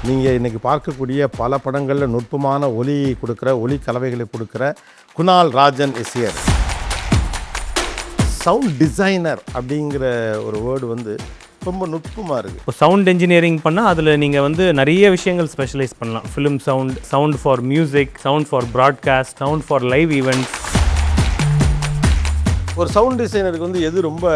நீங்கள் இன்றைக்கி பார்க்கக்கூடிய பல படங்களில் நுட்பமான ஒலி கொடுக்குற ஒலி கலவைகளை கொடுக்குற Kunal Rajan is here. Sound designer அப்படிங்கிற ஒரு வேர்டு வந்து ரொம்ப நுட்பமாக இருக்குது. இப்போ சவுண்ட் இன்ஜினியரிங் பண்ணால் அதில் நீங்கள் வந்து நிறைய விஷயங்கள் ஸ்பெஷலைஸ் பண்ணலாம். Film sound, sound for music, sound for broadcast, sound for live events. ஒரு சவுண்ட் டிசைனருக்கு வந்து எது ரொம்ப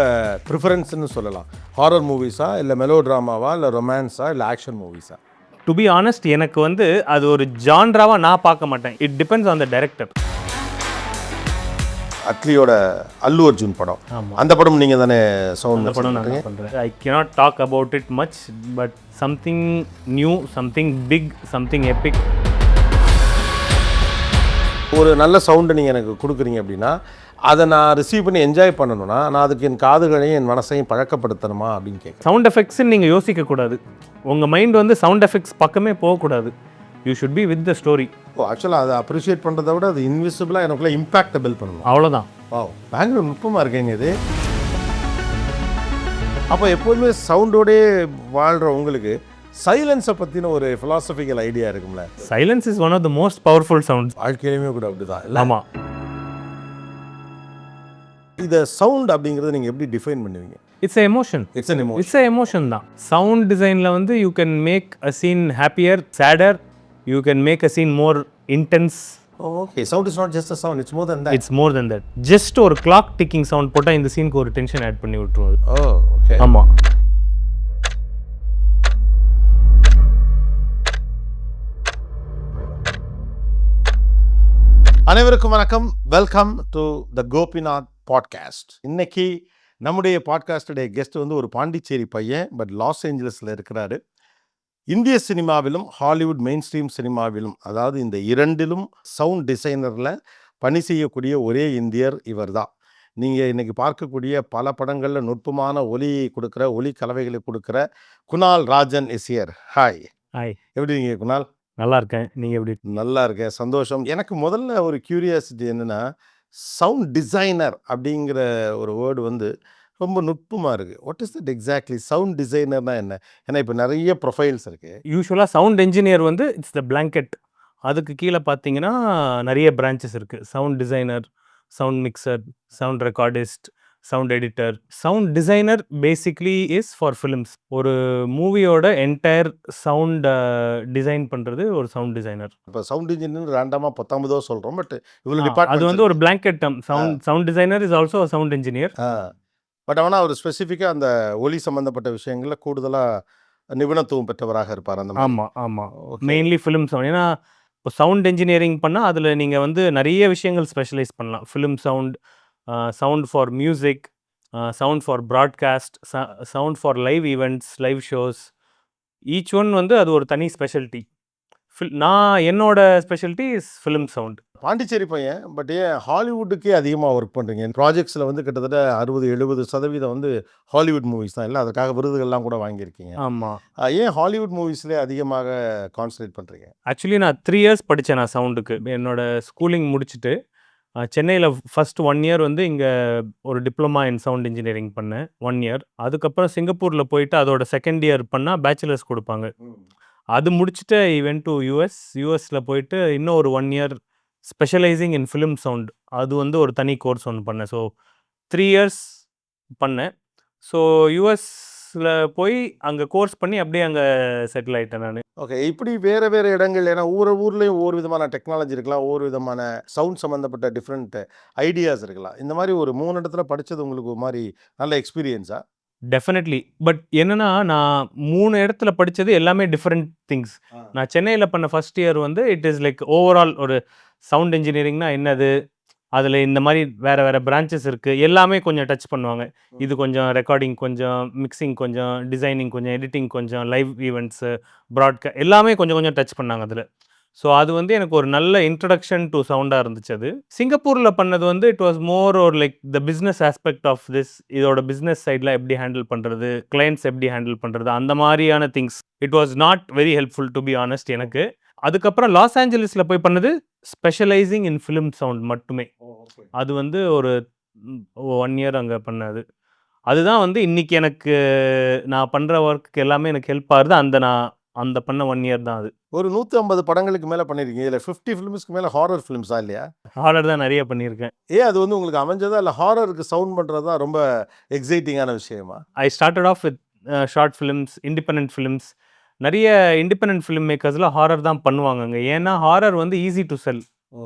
ப்ரிஃபரன்ஸ்னு சொல்லலாம்? ஹாரர் மூவிஸா, இல்லை மெலோ ட்ராமாவா, இல்லை ரொமான்ஸா, இல்லை ஆக்ஷன் மூவிஸா? டு பி ஆனஸ்ட், எனக்கு வந்து அது ஒரு ஜான்ராவாக நான் பார்க்க மாட்டேன். It depends on the director. அட்லியோட அல்லு அர்ஜுன் படம், அந்த படம் நீங்கள் தானே சவுண்ட் படம் நான் பண்ணுறேன். I cannot talk about it much, but something new, something big, something epic. ஒரு நல்ல சவுண்டு நீங்கள் எனக்கு கொடுக்குறீங்க அப்படின்னா அதை நான் ரிசீவ் பண்ணி என்ஜாய் பண்ணணும்னா நான் அதுக்கு என் காதுகளையும் என் மனசையும் பழக்கப்படுத்தணுமா அப்படின்னு கேட்குறேன். சவுண்ட் எஃபெக்ட்ஸ்ன்னு நீங்கள் யோசிக்கக்கூடாது. உங்கள் மைண்ட் வந்து சவுண்ட் எஃபெக்ட்ஸ் பக்கமே போகக்கூடாது. You should be with the story. ஆக்சுவலாக அதை அப்ரிஷியேட் பண்ணுறதை விட அது இன்விசிபிளாக எனக்குள்ள இம்பாக்டை பில்ட் பண்ணணும். அவ்வளோதான். பயங்கர நுட்பமாக இருக்கேங்க இது. அப்போ எப்போதுமே சவுண்டோடே வாழ்கிற உங்களுக்கு சைலன்ஸை பற்றின ஒரு ஃபிலாசபிக்கல் ஐடியா இருக்கும்ல? Silence is one of the most powerful sounds. வாழ்க்கையிலுமே கூட அப்படி தான். ஆமாம். இதை சவுண்ட் அப்படிங்கிறத நீங்கள் எப்படி டிஃபைன் பண்ணுவீங்க? It's a emotion. It's a emotion தான். சவுண்ட் டிசைனில் வந்து you can make a scene happier, sadder, you can make a scene more intense. Okay, sound is not just a sound, it's more than that. It's more than that. Just ஒரு clock ticking sound போட்டால் இந்த சீனுக்கு ஒரு tension add பண்ணி விட்டுருவோம். Okay. ஆமாம். அனைவருக்கும் வணக்கம். Welcome to the Gopinath podcast. இன்னைக்கு நம்முடைய பாட்காஸ்டுடைய கெஸ்ட் வந்து ஒரு பாண்டிச்சேரி பையன், பட் லாஸ் ஏஞ்சலஸில் இருக்கிறாரு. இந்திய சினிமாவிலும் ஹாலிவுட் மெயின் ஸ்ட்ரீம் சினிமாவிலும், அதாவது இந்த இரண்டிலும் சவுண்ட் டிசைனரில் பணி செய்யக்கூடிய ஒரே இந்தியர் இவர் தான். நீங்கள் இன்றைக்கி பார்க்கக்கூடிய பல படங்களில் நுட்பமான ஒலி கொடுக்குற ஒலி கலவைகளை கொடுக்குற Kunal Rajan is here. Hi. Hi. எப்படி இருக்கீங்க குணால்? நல்லா இருக்கேன். நீங்கள் எப்படி? நல்லா இருக்கேன், சந்தோஷம். எனக்கு முதல்ல ஒரு கியூரியாசிட்டி என்னென்னா, சவுண்ட் டிசைனர் அப்படிங்கிற ஒரு வேர்டு வந்து ரொம்ப நுட்பமாக இருக்குது. What is that exactly? Sound டிசைனர்னா என்ன? ஏன்னா இப்போ நிறைய ப்ரொஃபைல்ஸ் இருக்குது. யூஸ்வலாக சவுண்ட் என்ஜினியர் வந்து இட்ஸ் த பிளாங்கெட். அதுக்கு கீழே பார்த்தீங்கன்னா நிறைய பிரான்ச்சஸ் இருக்குது. Sound designer, sound mixer, sound recordist, sound editor. Sound designer basically is for films. ஒரு மூவியோட என்டையர் சவுண்ட் டிசைன் பண்ணுறது ஒரு சவுண்ட் டிசைனர். இப்போ சவுண்ட் இன்ஜினியர் ரேண்டமாக 19 சொல்கிறோம், பட் இவ்வளோ அது டிபார்ட்மெண்ட் வந்து ஒரு blanket term. Sound designer is also sound engineer. But ஆனால் அவர் ஸ்பெசிஃபிக்காக அந்த ஒலி சம்மந்தப்பட்ட விஷயங்களில் கூடுதலாக நிபுணத்துவம் பெற்றவராக இருப்பார். அந்த ஆமாம் ஆமாம். Mainly film sound. ஏன்னா இப்போ சவுண்ட் இன்ஜினியரிங் பண்ணால் அதில் நீங்கள் வந்து நிறைய விஷயங்கள் ஸ்பெஷலைஸ் பண்ணலாம். Film sound, sound for music, sound for broadcast, sound for live events, live shows. Each one வந்து அது ஒரு தனி ஸ்பெஷாலிட்டி. நான் என்னோட speciality is film sound. Pondicherry பையன், பட் ஏன் ஹாலிவுட்டுக்கே அதிகமாக ஒர்க் பண்ணுறீங்க? ப்ராஜெக்ட்ஸில் வந்து கிட்டத்தட்ட 60-70% வந்து ஹாலிவுட் மூவிஸ் தான். இல்லை அதுக்காக விருதுகள்லாம் கூட வாங்கியிருக்கீங்க. ஆமாம். ஏன் ஹாலிவுட் மூவிஸ்லேயே அதிகமாக கான்சன்ட்ரேட் பண்ணுறீங்க? ஆக்சுவலி நான் 3 இயர்ஸ் படித்தேன் நான் சவுண்டுக்கு. என்னோட ஸ்கூலிங் முடிச்சுட்டு சென்னையில் ஃபஸ்ட் 1 இயர் வந்து இங்கே ஒரு டிப்ளமா இன் சவுண்ட் இன்ஜினியரிங் பண்ணேன் 1 இயர். அதுக்கப்புறம் சிங்கப்பூரில் போயிட்டு அதோட செகண்ட் இயர் பண்ணால் பேச்சுலர்ஸ் கொடுப்பாங்க. அது முடிச்சுட்டு ஐ வென்ட் டு யூஎஸில் போயிட்டு இன்னும் ஒரு 1 இயர் ஸ்பெஷலைசிங் இன் ஃபிலிம் சவுண்ட். அது வந்து ஒரு தனி கோர்ஸ் ஒன்று பண்ணேன். ஸோ 3 இயர்ஸ் பண்ணேன். ஸோ யூஎஸில் போய் அங்கே கோர்ஸ் பண்ணி அப்படியே அங்கே செட்டில் ஆகிட்டேன் நான். ஓகே, இப்படி வேறு வேறு இடங்கள், ஏன்னா ஊர்லேயும் ஒவ்வொரு விதமான டெக்னாலஜி இருக்கலாம், ஒவ்வொரு விதமான சவுண்ட் சம்மந்தப்பட்ட டிஃப்ரெண்ட் ஐடியாஸ் இருக்கலாம். இந்த மாதிரி ஒரு 3 இடத்துல படித்தது உங்களுக்கு ஒரு மாதிரி நல்ல எக்ஸ்பீரியன்ஸா? டெஃபினெட்லி. பட் என்னென்னா நான் 3 இடத்துல படித்தது எல்லாமே டிஃப்ரெண்ட் திங்ஸ். நான் சென்னையில் பண்ண ஃபஸ்ட் இயர் வந்து இட் இஸ் லைக் ஓவரால் ஒரு சவுண்ட் இன்ஜினியரிங்னா என்னது, அதில் இந்த மாதிரி வேறு வேறு பிரான்ச்சஸ் இருக்குது, எல்லாமே கொஞ்சம் டச் பண்ணுவாங்க. இது கொஞ்சம் ரெக்கார்டிங், கொஞ்சம் மிக்சிங், கொஞ்சம் டிசைனிங், கொஞ்சம் எடிட்டிங், கொஞ்சம் லைவ் ஈவெண்ட்ஸு, எல்லாமே கொஞ்சம் கொஞ்சம் டச் பண்ணாங்க அதில். ஸோ அது வந்து எனக்கு ஒரு நல்ல இன்ட்ரடக்ஷன் டு சவுண்டாக இருந்துச்சு. அது சிங்கப்பூரில் பண்ணது வந்து இட் வாஸ் மோர் ஒரு like the business aspect of this. இதோட பிஸ்னஸ் சைடில் எப்படி ஹேண்டில் பண்ணுறது, கிளைண்ட்ஸ் எப்படி ஹேண்டில் பண்ணுறது, அந்த மாதிரியான things. It was not very helpful to be honest எனக்கு. அதுக்கப்புறம் லாஸ் ஏஞ்சலிஸில் போய் பண்ணது ஸ்பெஷலைசிங் இன் ஃபிலிம் சவுண்ட் மட்டுமே. அது வந்து ஒரு 1 இயர் அங்கே பண்ணது. அதுதான் வந்து இன்றைக்கி எனக்கு நான் பண்ணுற ஒர்க்கு எல்லாமே எனக்கு ஹெல்ப் ஆகுது. அந்த நான் அந்த பண்ண 1 இயர் தான் அது. ஒரு 150 படங்களுக்கு மேல பண்ணியிருக்கீங்க. இதுல 50 ஃபிலிம்ஸ்க்கு மேல ஹாரர் ஃபிலிம்ஸா இல்லையா? ஹாரர் தான் நெறைய பண்ணியிருக்கேன். ஏன் அது வந்து உங்களுக்கு அமைஞ்சதா? இல்ல ஹாரருக்கு சவுண்ட் பண்றது தான் ரொம்ப எக்ஸைட்டிங்கான விஷயமா? I started off with short films, independent films. நெறைய இண்டிபெண்டன்ட் ஃபிலிம் மேக்கர்ஸ்லாம் ஹாரர் தான் பண்ணுவாங்கங்க. ஏன்னா ஹாரர் வந்து ஈஸி டு செல். ஓ!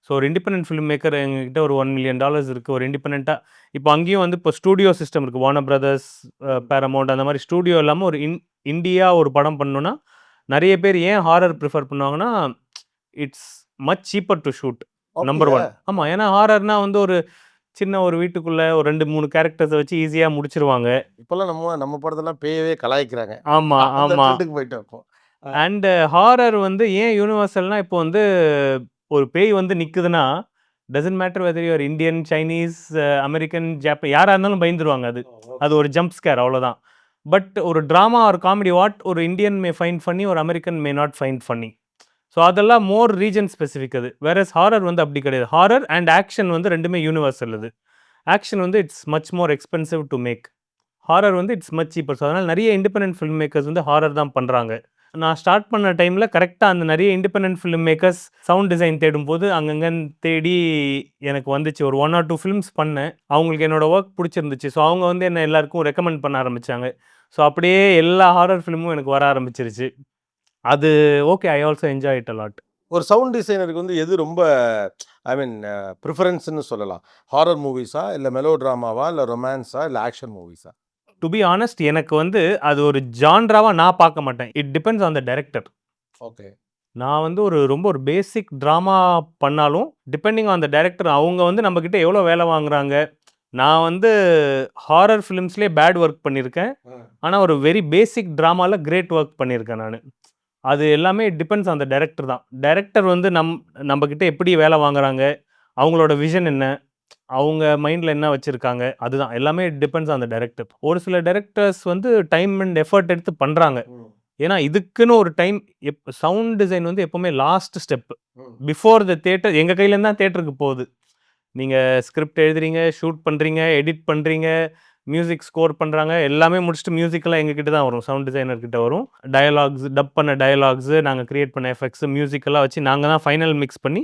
ஸோ ஒரு இண்டிபெண்டன்ட் ஃபிலிம் மேக்கர் எங்ககிட்ட ஒரு $1 மில்லியன் இருக்கு. ஒரு இண்டிபெண்டன்ட்டா இப்போ அங்கேயும் வந்து இப்போ ஸ்டூடியோ சிஸ்டம் இருக்கு. வார்னர் பிரதர்ஸ், பேரமவுண்ட் அந்த மாரி ஸ்டூடியோ இல்லாம ஒரு இண்டியா ஒரு படம் பண்ணணும்னா, நெறைய பேர் ஏன் ஹாரர் ப்ரிஃபர் பண்ணுவாங்கன்னா, it's much cheaper to shoot. Number அப்படியா? 1. ஆமா. ஏன்னா ஹாரர்னா வந்து ஒரு சின்ன ஒரு வீட்டுக்குள்ள ஒரு 2, 3 கேரக்டர்ஸ வச்சு ஈஸியா முடிச்சுருவாங்க. இப்பல்லாம் நம்ம படத்தெல்லாம் பேயவே கலாய்க்கிறாங்க. ஆமா, அந்த ஆமா. ட்ரெண்டுக்கு போயிட்டோம் இப்போ. அண்ட் ஹாரர் வந்து ஏன் யூனிவர்சல்னா, இப்போ வந்து ஒரு பேய் வந்து நிக்குதுன்னா, doesn't matter whether you are Indian, Chinese, American, யாரா இருந்தாலும் பயந்துருவாங்க அது. அது ஒரு ஜம்ப் ஸ்கேர் அவ்வளோதான். பட் ஒரு ட்ராமா ஆர் காமெடி ஒரு இந்தியன் மே ஃபைண்ட் ஃபன்னி, ஒரு American may not find funny. So அதெல்லாம் மோர் ரீஜன் ஸ்பெசிஃபிக் அது. வேறஸ் ஹாரர் வந்து அப்படி கிடையாது. ஹாரர் அண்ட் ஆக்ஷன் வந்து 2மே யூனிவர்சல் அது. ஆக்ஷன் வந்து it's much more expensive to make. Horror வந்து இட்ஸ் மச் சீப்பர். ஸோ அதனால நெறைய இண்டிபெண்டன்ட் ஃபில்ம் மேக்கர்ஸ் வந்து ஹாரர் தான் பண்றாங்க. நான் ஸ்டார்ட் பண்ண டைம்ல கரெக்ட்டா அந்த நெறைய independent film makers sound design தேடும்போது, அங்கங்கன்னு தேடி எனக்கு வந்துச்சு. ஒரு 1 ஆர் 2 ஃபிலிம்ஸ் பண்ணேன். அவங்களுக்கு என்னோட வொர்க் புடிச்சிருந்துச்சு. ஸோ அவங்க வந்து என்ன எல்லாருக்கும் ரெக்கமெண்ட் பண்ண ஆரம்பிச்சாங்க. ஸோ அப்படியே எல்லா ஹாரர் ஃபிலிமும் எனக்கு வர ஆரம்பிச்சிருச்சு. அது okay. I also enjoy it a lot. ஒரு சவுண்ட் டிசைனருக்கு வந்து எது ரொம்ப ஐ மீன் பிரிஃபரன்ஸ்ன்னு சொல்லலாம். ஹாரர் மூவிஸா? இல்ல மெலோ டிராமாவா? இல்ல ரொமான்ஸா? இல்ல ஆக்ஷன் மூவிஸா? டு பி ஹானஸ்ட் எனக்கு வந்து அது ஒரு ஜான்ராவா நான் பார்க்க மாட்டேன். It depends on the director. Okay. நான் வந்து ரொம்ப ஒரு பேசிக் ட்ராமா பண்ணாலும், டிபெண்டிங் ஆன் த டைரக்டர் அவங்க வந்து நம்மகிட்ட எவ்வளோ வேலை வாங்குறாங்க. நான் வந்து ஹாரர் ஃபிலிம்ஸ்லயே பேட் ஒர்க் பண்ணியிருக்கேன். ஆனா ஒரு வெரி பேசிக் ட்ராமால கிரேட் ஒர்க் பண்ணியிருக்கேன் நானு. அது எல்லாமே டிபெண்ட்ஸ் ஆன் த டைரக்டர் தான். டைரக்டர் வந்து நம்மகிட்ட எப்படி வேலை வாங்குறாங்க, அவங்களோட விஷன் என்ன, அவங்க மைண்ட்ல என்ன வச்சிருக்காங்க, அதுதான். எல்லாமே டிபெண்ட்ஸ் ஆன் த டைரக்டர். ஒரு சில டைரக்டர்ஸ் வந்து டைம் அண்ட் எஃபோர்ட் எடுத்து பண்றாங்க. ஏன்னா இதுக்குன்னு ஒரு டைம் சவுண்ட் டிசைன் வந்து எப்பவுமே last step. Before the theatre எங்க கையிலேருந்து தான் தியேட்டருக்கு போகுது. நீங்க ஸ்கிரிப்ட் எழுதுறீங்க, ஷூட் பண்றீங்க, எடிட் பண்றீங்க, மியூசிக் ஸ்கோர் பண்றாங்க. எல்லாமே முடிச்சுட்டு மியூசிக்லாம் எங்ககிட்ட தான் வரும். சவுண்ட் டிசைனர் கிட்ட வரும். டயலாக்ஸ், டப் பண்ண டயலாக்ஸ், நாங்க கிரியேட் பண்ண எஃபெக்ட்ஸ், மியூசிக்கெல்லாம் வச்சு நாங்க தான் ஃபைனல் மிக்ஸ் பண்ணி,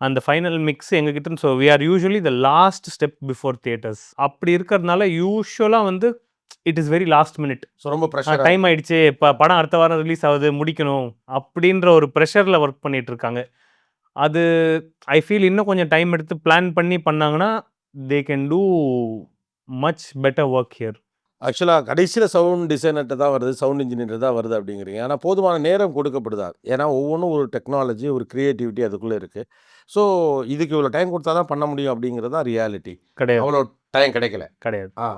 அந்த ஃபைனல் மிக்ஸ் எங்ககிட்ட. So we are usually the last step before theatres. அப்படி இருக்கிறதுனால யூசுவலா வந்து it is very last minute. So ரொம்ப ப்ரெஷரா டைம் ஆயிடுச்சு. படம் அடுத்த வாரம் ரிலீஸ் ஆகுது. முடிக்கணும். அப்படின்ற ஒரு பிரஷர்ல ஒர்க் பண்ணிட்டு இருக்காங்க. அது ஐ ஃபீல் இன்னும் கொஞ்சம் டைம் எடுத்து பிளான் பண்ணி பண்ணாங்கன்னா, they can too much better work here. ஆக்சுவலா கடைசியில சவுண்ட் டிசைனர்ட்ட தான் வருது, சவுண்ட் இன்ஜினியர்ட்ட தான் வருது அப்படிங்கிறீங்க. ஆனா போதுமான நேரம் கொடுக்கப்படுதா? ஏன்னா ஒவ்வொன்னும் ஒரு டெக்னாலஜி, ஒரு கிரியேட்டிவிட்டி அதுக்குள்ள இருக்கு. ஸோ இதுக்கு இவ்வளோ டைம் குடுத்தா தான் பண்ண முடியும் அப்படிங்கிறது தான் ரியாலிட்டி. கிடையாது, அவ்வளோ டைம் கிடைக்கல. கிடையாது. ஆ.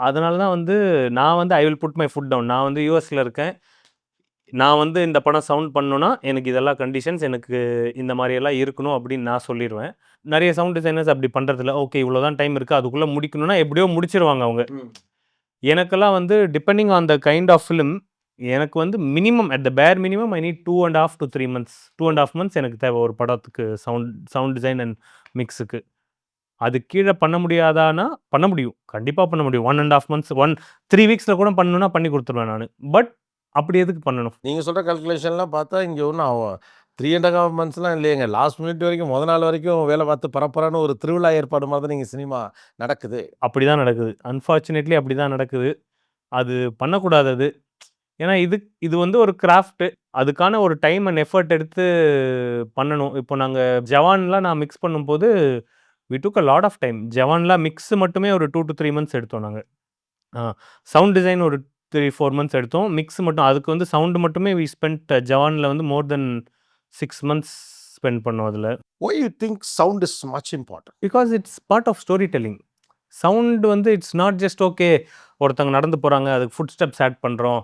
அதனால தான் வந்து நான் வந்து I will put my foot down. நான் வந்து யுஎஸ்ல இருக்கேன். நான் வந்து இந்த படம் சவுண்ட் பண்ணணும்னா, எனக்கு இதெல்லாம் கண்டிஷன்ஸ், எனக்கு இந்த மாரியெல்லாம் இருக்கணும் அப்படின்னு நான் சொல்லிருவேன். நெறைய சவுண்ட் டிசைனர்ஸ் அப்படி பண்றதில்ல. ஓகே இவ்வளோ தான் டைம் இருக்கு. அதுக்குள்ள முடிக்கணும்னா எப்படியோ முடிச்சிருவாங்க அவங்க. எனக்கெல்லாம் வந்து depending on the kind of film, எனக்கு வந்து minimum at the bare minimum I need 2 1/2 to 3 months. 2 1/2 months எனக்கு தேவை ஒரு படத்துக்கு சவுண்ட் டிசைன் அண்ட் மிக்ஸுக்கு. அதுக்கு கீழ பண்ண முடியாதான்னா, பண்ண முடியும். கண்டிப்பா பண்ண முடியும். 1 1/2 months 3 வீக்ஸ்ல கூட பண்ணணும்னா பண்ணி குடுத்துருவேன் நானு. பட் அப்படி எதுக்கு பண்ணணும்? நீங்க சொல்ற கால்குலேஷன்லாம் பார்த்தா இங்க ஒண்ணும் 3 1/2 மந்த்ஸ்லாம் இல்லையேங்க. லாஸ்ட் மினிட் வரைக்கும் மொத நாள் வரைக்கும் வேலை பார்த்து பரபரன்னு ஒரு திருவிழா ஏற்பாடு மாரி தான் நீங்க சினிமா நடக்குது. அப்படிதான் நடக்குது. அன்பார்ச்சுனேட்லி அப்படிதான் நடக்குது. அது பண்ணக்கூடாது அது. ஏன்னா இது வந்து ஒரு கிராஃப்ட். அதுக்கான ஒரு டைம் அண்ட் எஃபோர்ட் எடுத்து பண்ணணும். இப்போ நாங்க ஜவான்லாம் நான் மிக்ஸ் பண்ணும்போது, we took a lot of time. ஜவான்லாம் மிக்ஸ் மட்டுமே ஒரு 2 to 3 months எடுத்தோம் நாங்க. சவுண்ட் டிசைன் ஒரு 3 4 months எடுத்தோம். மிக்ஸ் மட்டும் அதுக்கு வந்து சவுண்ட் மட்டுமே வி ஸ்பென்ட் ஜவான்ல வந்து மோர் தென் 6 months ஸ்பெண்ட் பண்ணோம் அதுல. Why you think sound is much important? Because it's part of storytelling. Sound வந்து இட்ஸ் நாட் ஜஸ்ட் ஓகே ஒருத்தவங்க நடந்து போறாங்க, அதுக்கு ஃபுட் ஸ்டெப்ஸ் ஆட் பண்றோம்.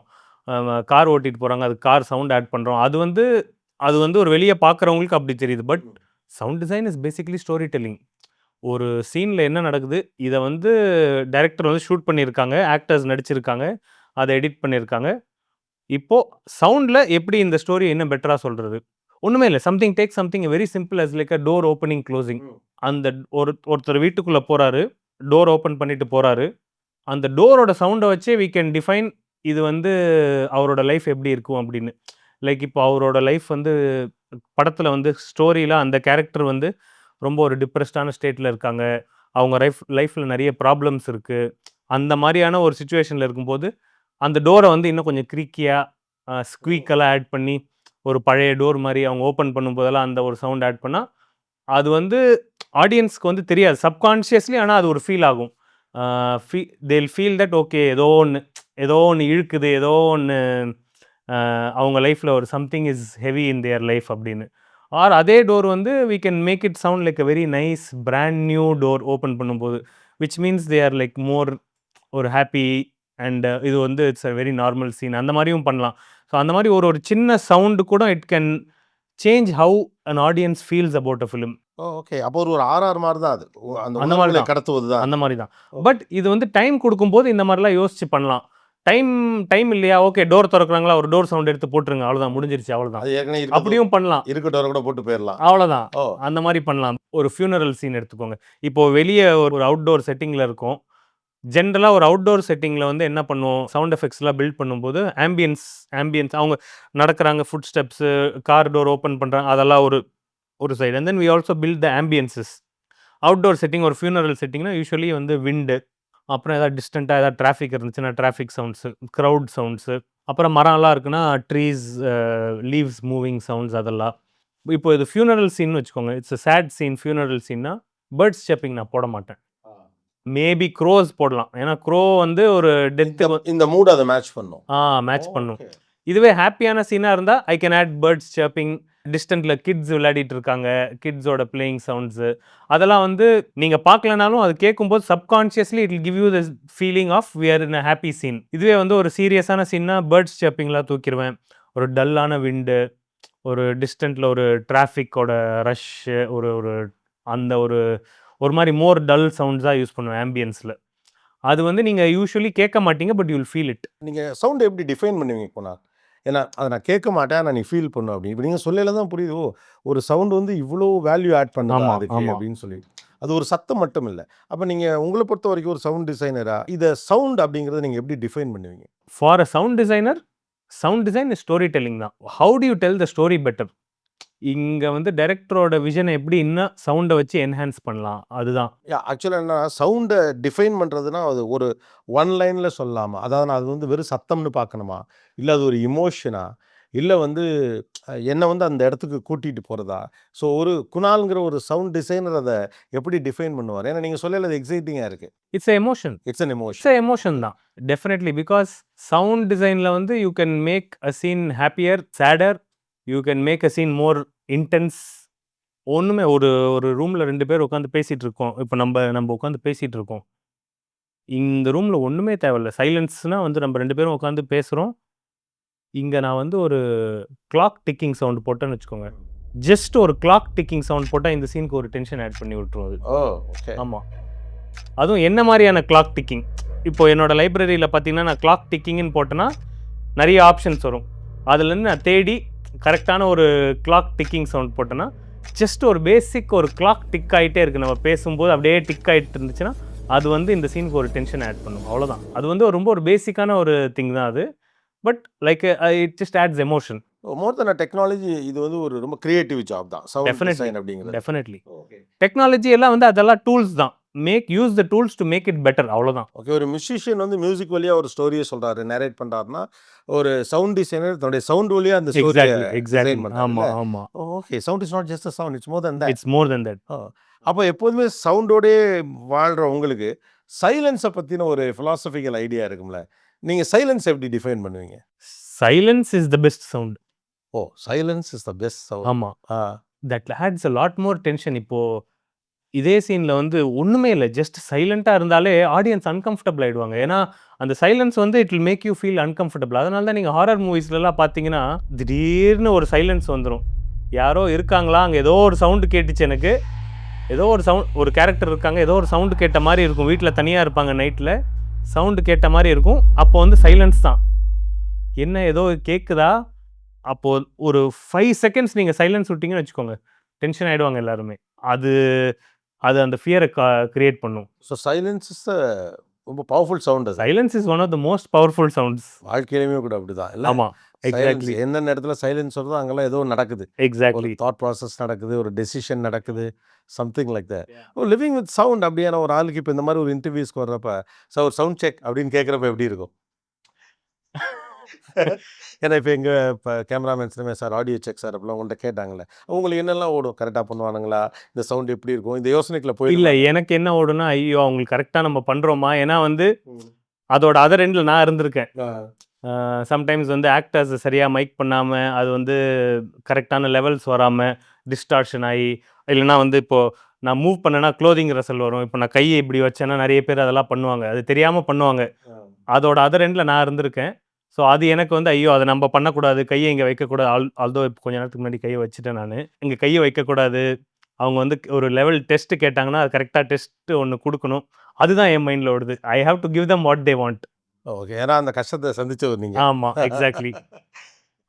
கார் ஓட்டிட்டு போறாங்க, அதுக்கு கார் சவுண்ட் ஆட் பண்றோம். அது வந்து ஒரு வெளிய பார்க்குறவங்களுக்கு அப்படி தெரியுது. But sound design is basically story telling. ஒரு சீன்ல என்ன நடக்குது, இத வந்து டைரக்டர் வந்து ஷூட் பண்ணியிருக்காங்க, ஆக்டர்ஸ் நடிச்சிருக்காங்க, அத எடிட் பண்ணியிருக்காங்க. இப்போ சவுண்ட்ல எப்படி இந்த ஸ்டோரிய இன்னும் பெட்டரா சொல்றது? ஒண்ணுமே இல்ல. Take something very simple as like a door opening, closing. அந்த ஒருத்தர் வீட்டுக்குள்ள போறாரு, டோர் ஓப்பன் பண்ணிட்டு போறாரு. அந்த டோரோட சவுண்ட வச்சே வி கேன் டிஃபைன் இது வந்து அவரோட லைஃப் எப்படி இருக்கும் அப்படின்னு. லைக் இப்போ அவரோட லைஃப் வந்து படத்தில் வந்து ஸ்டோரியில் அந்த கேரக்டர் வந்து ரொம்ப ஒரு டிப்ரெஸ்டான ஸ்டேட்டில் இருக்காங்க. அவங்க லைஃப்பில் நிறைய ப்ராப்ளம்ஸ் இருக்குது. அந்த மாதிரியான ஒரு சுச்சுவேஷனில் இருக்கும்போது அந்த டோரை வந்து இன்னும் கொஞ்சம் க்ரீக்கியாக ஸ்குவீக்கெல்லாம் ஆட் பண்ணி ஒரு பழைய டோர் மாதிரி அவங்க ஓப்பன் பண்ணும்போதெல்லாம் அந்த ஒரு சவுண்ட் ஆட் பண்ணால் அது வந்து ஆடியன்ஸ்க்கு வந்து தெரியாது சப்கான்ஷியஸ்லி. ஆனால் அது ஒரு ஃபீல் ஆகும். தேல் ஃபீல் தட் ஓகே ஏதோ ஒன்று இழுக்குது, ஏதோ ஒன்று அவங்க லைஃப்பில் ஒரு something is heavy in their life அப்படின்னு. ஆர் அதே டோர் வந்து we can make it sound like a very nice brand new door open பண்ணும்போது which means they are like more ஒரு ஹாப்பி அண்ட் இது வந்து it's a very normal scene அந்த மாதிரியும் பண்ணலாம். ஸோ அந்த மாதிரி ஒரு சின்ன சவுண்டு கூட it can change how an audience feels about a film. Okay. அப்போ ஒரு ஆர்ஆர் மாதிரி தான் அது. அந்த அந்த மாதிரி உணர்வுகளை தான் கடத்துவது தான். அந்த மாதிரி தான். பட் இது வந்து டைம் கொடுக்கும்போது இந்த மாதிரிலாம் யோசிச்சு பண்ணலாம். டைம் இல்லையா, ஓகே டோர் திறக்கிறாங்களா, ஒரு டோர் சவுண்ட் எடுத்து போட்டுருங்க, அவ்வளோதான், முடிஞ்சிருச்சு, அவ்வளோதான். அது ஏற்கனவே அப்படியும் பண்ணலாம். இருக்க டோரை கூட போட்டு போயிடலாம். அவ்வளோதான். ஓ அந்த மாதிரி பண்ணலாம். ஒரு ஃபியூனரல் சீன் எடுத்துக்கோங்க. இப்போ வெளியே ஒரு அவுட்டோர் செட்டிங்கில் இருக்கும். ஜென்ரலாக ஒரு அவுட்டோர் செட்டிங்கில் வந்து என்ன பண்ணுவோம், சவுண்ட் எஃபெக்ட்ஸ்லாம் பில்ட் பண்ணும்போது ஆம்பியன்ஸ் அவங்க நடக்கிறாங்க, foot steps, car door open பண்ணுறாங்க, அதெல்லாம் ஒரு side. And then we also build the ambiences. Outdoor setting ஒரு ஃபியூனரல் செட்டிங்னா யூஸ்வலி வந்து விண்டு, அப்புறம் ஏதாவது டிஸ்டண்ட்டாக ஏதாவது டிராஃபிக் இருந்துச்சுன்னா டிராஃபிக் சவுண்ட்ஸு, க்ரௌட் சவுண்ட்ஸு, அப்புறம் மரம்லாம் இருக்குன்னா ட்ரீஸ், லீவ்ஸ் மூவிங் சவுண்ட்ஸ் அதெல்லாம். இப்போ இது ஃபியூனரல் சீன்னு வச்சுக்கோங்க. It's a sad scene. Funeral சீன்னா பேர்ட்ஸ் செப்பிங் நான் போட மாட்டேன். மேபி க்ரோஸ் போடலாம். ஏன்னா க்ரோ வந்து ஒரு டெத்து இந்த மூட் அதை மேட்ச் பண்ணும். மேட்ச் பண்ணும். இதுவே ஹாப்பியான சீனாக இருந்தால் I can add birds chirping, டிஸ்டன்ட்டில் கிட்ஸ் விளையாடிட்டு இருக்காங்க, கிட்ஸோட பிளேயிங் சவுண்ட்ஸு, அதெல்லாம் வந்து நீங்கள் பார்க்கலனாலும் அது கேட்கும்போது subconsciously it will give you the feeling of we are in a happy scene. இதுவே வந்து ஒரு சீரியஸான சீன்னா பேர்ட்ஸ் சர்ப்பிங்லாம் தூக்கிடுவேன். ஒரு டல்லான விண்டு, ஒரு டிஸ்டன்ட்டில் ஒரு டிராஃபிக்கோட ரஷ்ஷு, ஒரு அந்த ஒரு மாதிரி மோர் டல் சவுண்ட்ஸாக யூஸ் பண்ணுவேன் ஆம்பியன்ஸில். அது வந்து நீங்கள் யூஸ்வலி கேட்க மாட்டீங்க, but you will feel it. நீங்கள் சவுண்டை எப்படி டிஃபைன் பண்ணுவீங்க இப்போ? ஏன்னா அதை நான் கேட்க மாட்டேன், நான் நீ ஃபீல் பண்ணும் அப்படின்னு. இப்போ நீங்கள் சொல்லல தான் புரியுது, ஓ ஒரு சவுண்டு வந்து இவ்வளோ வேல்யூ ஆட் பண்ணுதா அதுக்கு அப்படின்னு சொல்லி. அது ஒரு சத்தம் மட்டும் இல்லை. அப்போ நீங்கள் உங்களை பொறுத்த வரைக்கும் ஒரு சவுண்ட் டிசைனராக இதை சவுண்ட் அப்படிங்கிறத நீங்கள் எப்படி டிஃபைன் பண்ணுவீங்க? For a sound designer, sound design is story telling தான். How do you tell the story better? இங்கே வந்து டைரக்டரோட விஷனை எப்படி இன்னும் சவுண்டை வச்சு என்ஹான்ஸ் பண்ணலாம், அதுதான். ஆக்சுவலாக என்ன சவுண்டை டிஃபைன் பண்ணுறதுனா அது ஒரு ஒன் லைனில் சொல்லலாமா? அதாவது நான் அது வந்து வெறும் சத்தம்னு பார்க்கணுமா, இல்லை அது ஒரு இமோஷனா, இல்லை வந்து என்னை வந்து அந்த இடத்துக்கு கூட்டிகிட்டு போகிறதா? ஸோ ஒரு குணால்ங்கிற ஒரு சவுண்ட் டிசைனர் அதை எப்படி டிஃபைன் பண்ணுவார்? ஏன்னா நீங்கள் சொல்லல அது எக்ஸைட்டிங்காக இருக்குது. It's emotion. It's an emotion. It's emotion தான் டெஃபினெட்லி. பிகாஸ் சவுண்ட் டிசைனில் வந்து you can make a scene happier, sadder, you can make a scene more intense. ஒன்றுமே ஒரு ரூமில் 2 பேர் உட்காந்து பேசிகிட்டு இருக்கோம். இப்போ நம்ம உட்காந்து பேசிகிட்டு இருக்கோம். இந்த ரூமில் ஒன்றுமே தேவையில்ல. சைலன்ஸ்னால் வந்து நம்ம 2 பேரும் உட்காந்து பேசுகிறோம். இங்கே நான் வந்து ஒரு கிளாக் டிக்கிங் சவுண்ட் போட்டேன்னு வச்சுக்கோங்க. ஜஸ்ட் ஒரு கிளாக் டிக்கிங் சவுண்ட் போட்டால் இந்த சீனுக்கு ஒரு டென்ஷன் ஆட் பண்ணி விட்டுரும் அது. ஓகே. ஆமாம். அதுவும் என்ன மாதிரியான கிளாக் டிக்கிங்? இப்போ என்னோட லைப்ரரியில் பார்த்தீங்கன்னா நான் கிளாக் டிக்கிங்னு போட்டேன்னா நிறைய ஆப்ஷன்ஸ் வரும். அதுலேருந்து நான் தேடி கரெக்டான ஒரு கிளாக் டிக்கிங் சவுண்ட் போட்டேன்னா ஜஸ்ட் ஒரு பேசிக் ஒரு கிளாக் டிக் ஆகிட்டே இருக்குது. நம்ம பேசும்போது அப்படியே டிக் ஆகிட்டு இருந்துச்சுன்னா அது வந்து இந்த சீனுக்கு ஒரு டென்ஷன் ஆட் பண்ணும், அவ்வளோதான். அது வந்து ரொம்ப ஒரு பேசிக்கான ஒரு திங் தான் அது. But like it just adds emotion. More then technology, இது வந்து ஒரு ரொம்ப கிரியேட்டிவ் ஜாப் தான் சவுண்ட் டிசைன் அப்படிங்கிறது. டெஃபினெட்லி. டெக்னாலஜி எல்லாம் வந்து அதெல்லாம் டூல்ஸ் தான். Use the tools to make it better, அவ்வளோதான். ஓகே. ஒரு மியூசிஷியன் வந்து மியூசிக் வழியாக ஒரு ஸ்டோரியை சொல்கிறாரு, நரேட் பண்ணுறாருன்னா, ஒரு சவுண்ட் டிசைனர் தன்னுடைய சவுண்ட் வழியாக அந்த ஸ்டோரியை டிசைன் பண்ணுறாரு. ஆமாம். Okay. Sound is not just a sound, it's more than that. It's more than that. அப்போ எப்போதுமே சவுண்டோடே வாழ்கிற உங்களுக்கு சைலன்ஸை பற்றின ஒரு ஃபிலாசபிக்கல் ஐடியா இருக்கும்ல, நீங்கள் சைலன்ஸ் எப்படி டிஃபைன் பண்ணுவீங்க? Silence is the best sound. Oh, silence is the best sound. ஆமாம். That adds a lot more tension. இப்போது இதே சீனில் வந்து ஒன்றுமே இல்லை, ஜஸ்ட் சைலண்ட்டாக இருந்தாலே ஆடியன்ஸ் அன்கம்ஃபர்டபுள் ஆகிடுவாங்க. ஏன்னா அந்த சைலன்ஸ் வந்து it will make you feel uncomfortable. அதனால தான் நீங்கள் ஹாரர் மூவிஸ்லலாம் பார்த்தீங்கன்னா திடீர்னு ஒரு சைலன்ஸ் வந்துடும். யாரோ இருக்காங்களா, அங்கே ஏதோ ஒரு சவுண்டு கேட்டுச்சு எனக்கு, ஏதோ ஒரு ஒரு கேரக்டர் இருக்காங்க, ஏதோ ஒரு சவுண்டு கேட்ட மாதிரி இருக்கும். வீட்டில் தனியாக இருப்பாங்க, நைட்டில் சவுண்டு கேட்ட மாதிரி இருக்கும். அப்போ வந்து சைலன்ஸ் தான். என்ன ஏதோ கேட்குதா? அப்போது ஒரு 5 செகண்ட்ஸ் நீங்கள் சைலன்ஸ் விட்டிங்கன்னு வச்சுக்கோங்க, டென்ஷன் ஆகிடுவாங்க எல்லாருமே. அது அந்த ஃபியரை கிரியேட் பண்ணும். ஸோ சைலன்ஸ் இஸ் ரொம்ப பவர்ஃபுல் சவுண்ட் அது. Silence is one of the most powerful sounds. வாழ்க்கையிலுமே கூட அப்படிதான் இல்ல? ஆமா, எக்ஸாக்ட்லி, எந்தெந்த இடத்துல சைலன்ஸ் வருதோ அங்கெல்லாம் ஏதோ நடக்குது. ஒரு எக்ஸாக்ட்லி. தாட் ப்ராசஸ் நடக்குது, ஒரு டெசிஷன் நடக்குது, something like that. Living with sound அப்படியான ஒரு ஆளுக்கு இப்போ இந்த மாதிரி ஒரு இன்டர்வியூஸ்க்கு வர்றப்ப ஒரு சவுண்ட் செக் அப்படின்னு கேட்குறப்ப எப்படி இருக்கும்? ஏன்னா இப்போ இப்போ கேமராமேன்ஸ்லுமே சார் ஆடியோ செக் சார் அப்படிலாம் உங்கள்கிட்ட கேட்டாங்கல்ல, உங்களுக்கு என்னெல்லாம் ஓடும்? கரெக்டாக பண்ணுவானுங்களா? இந்த சவுண்ட் எப்படி இருக்கும்? இந்த யோசனைக்குள்ள இல்ல, போயிடல. எனக்கு என்ன ஓடுனா, ஐயோ! அவங்களுக்கு கரெக்ட்டா நம்ம பண்றோமா? ஏன்னா வந்து அதோட அதர் எண்ட்ல நான் இருந்திருக்கேன். சம்டைம்ஸ் வந்து ஆக்டர்ஸ் சரியா மைக் பண்ணாம, அது வந்து கரெக்ட்டான லெவல்ஸ் வராம, டிஸ்டார்ஷன் ஆயி, இல்லன்னா வந்து இப்போ நான் மூவ் பண்ணேன்னா க்ளோதிங் ரசல் வரும். இப்போ நான் கைய இப்படி வச்சேன்னா நெறைய பேர் அதெல்லாம் பண்ணுவாங்க. அது தெரியாம பண்ணுவாங்க. அதோட அதர் எண்ட்ல நான் இருந்திருக்கேன். ஸோ அது எனக்கு வந்து ஐயோ! அத நம்ம பண்ணக்கூடாது. கைய இங்க வைக்கக்கூடாது. ஆல்தோ இப்போ கொஞ்ச நேரத்துக்கு முன்னாடி கைய வச்சுட்டேன் நானு. இங்க கைய வைக்கக்கூடாது. அவங்க வந்து ஒரு லெவல் டெஸ்ட் கேட்டாங்கன்னா, அது கரெக்ட்டா டெஸ்ட் ஒண்ணு குடுக்கணும். அதுதான் என் மைண்ட்ல ஓடுது. I have to give them what they want. Okay. ஏன்னா அந்த கஷ்டத்தை சந்திச்சவர் நீங்க. ஆமா, எக்ஸாக்ட்லி.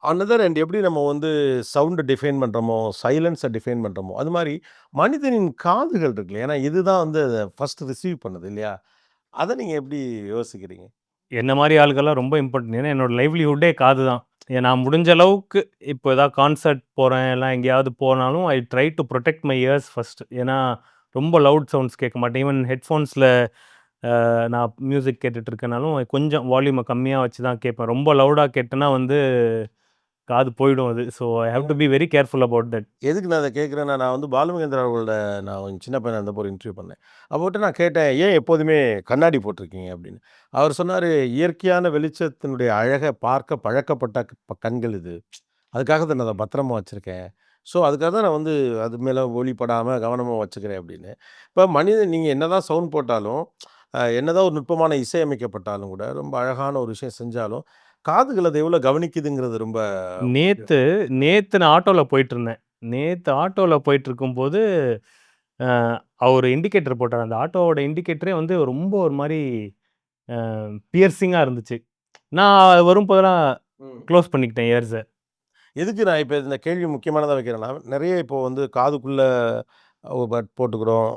அனதர் அண்ட் எப்படி நம்ம வந்து சவுண்டை டிஃபைன் பண்ணுறோமோ, சைலன்ஸை டிஃபைன் பண்ணுறோமோ, அது மாதிரி மனிதனின் காதுகள் இருக்குல்ல, ஏன்னா இதுதான் வந்து அதை ஃபர்ஸ்ட் ரிசீவ் பண்ணுது இல்லையா? அதை நீங்கள் எப்படி யோசிக்கிறீங்க? என்ன மாரி ஆளுகள்லாம் ரொம்ப இம்பார்ட்டன்ட். ஏன்னா என்னோட லைவ்லிஹுட்டே காது தான். நான் முடிஞ்ச அளவுக்கு இப்போ ஏதாவது கான்சர்ட் போறேன், இல்ல எங்கேயாவது போனாலும் ஐ try to protect my years first. ஏன்னா ரொம்ப லவுட் சவுண்ட்ஸ் கேட்க மாட்டேன். ஈவன் ஹெட்ஃபோன்ஸ்ல நான் மியூசிக் கேட்டுட்டு இருக்கேனாலும் கொஞ்சம் வால்யூமை கம்மியா வச்சு தான் கேட்பேன். ரொம்ப லவுடா கேட்டேன்னா வந்து காது போயிடும் அது. So I have to be very careful about that. எதுக்கு நான் அதை கேட்குறேன்னா, நான் வந்து பாலுமகேந்திரா அவர்களோட நான் கொஞ்சம் சின்ன பையனா இருந்தப்போ ஒரு இன்டர்வியூ பண்ணேன். அப்போட்டு நான் கேட்டேன், "ஏன் எப்போதுமே கண்ணாடி போட்டிருக்கீங்க?" அப்படின்னு. அவர் சொன்னாரு, "இயற்கையான வெளிச்சத்தினுடைய அழகை பார்க்க பழக்கப்பட்ட கண்கள் இது. அதுக்காக தான் நான் அதை பத்திரமா வச்சுருக்கேன். ஸோ அதுக்காக தான் நான் வந்து அது மேலே ஒளி படாமல் கவனமாக வச்சுக்கிறேன்" அப்படின்னு. இப்போ மனிதன் நீங்கள் என்னதான் சவுண்ட் போட்டாலும், என்னதான் ஒரு நுட்பமான இசை அமைக்கப்பட்டாலும் கூட, ரொம்ப அழகான ஒரு விஷயம் செஞ்சாலும், காதுகள் அதை எவ்வளோ கவனிக்குதுங்கிறது ரொம்ப முக்கியம். நேத்து நேத்து நான் ஆட்டோல போயிட்டுருந்தேன். நேத்து ஆட்டோல போயிட்டுருக்கும்போது, அ அவரு இண்டிகேட்டர் போட்டாரு. அந்த ஆட்டோவோட இண்டிகேட்டரே வந்து ரொம்ப ஒரு மாரி பியர்சிங்கா இருந்துச்சு. நான் வரும்போதெல்லாம் ம். க்ளோஸ் பண்ணிக்கிட்டேன் இயர்ஸ. எதுக்கு நான் இப்போ இந்த கேள்வி முக்கியமானதா வைக்கிறேன்னா, நெறைய இப்போ வந்து காதுக்குள்ள பட் போட்டுக்கிறோம்,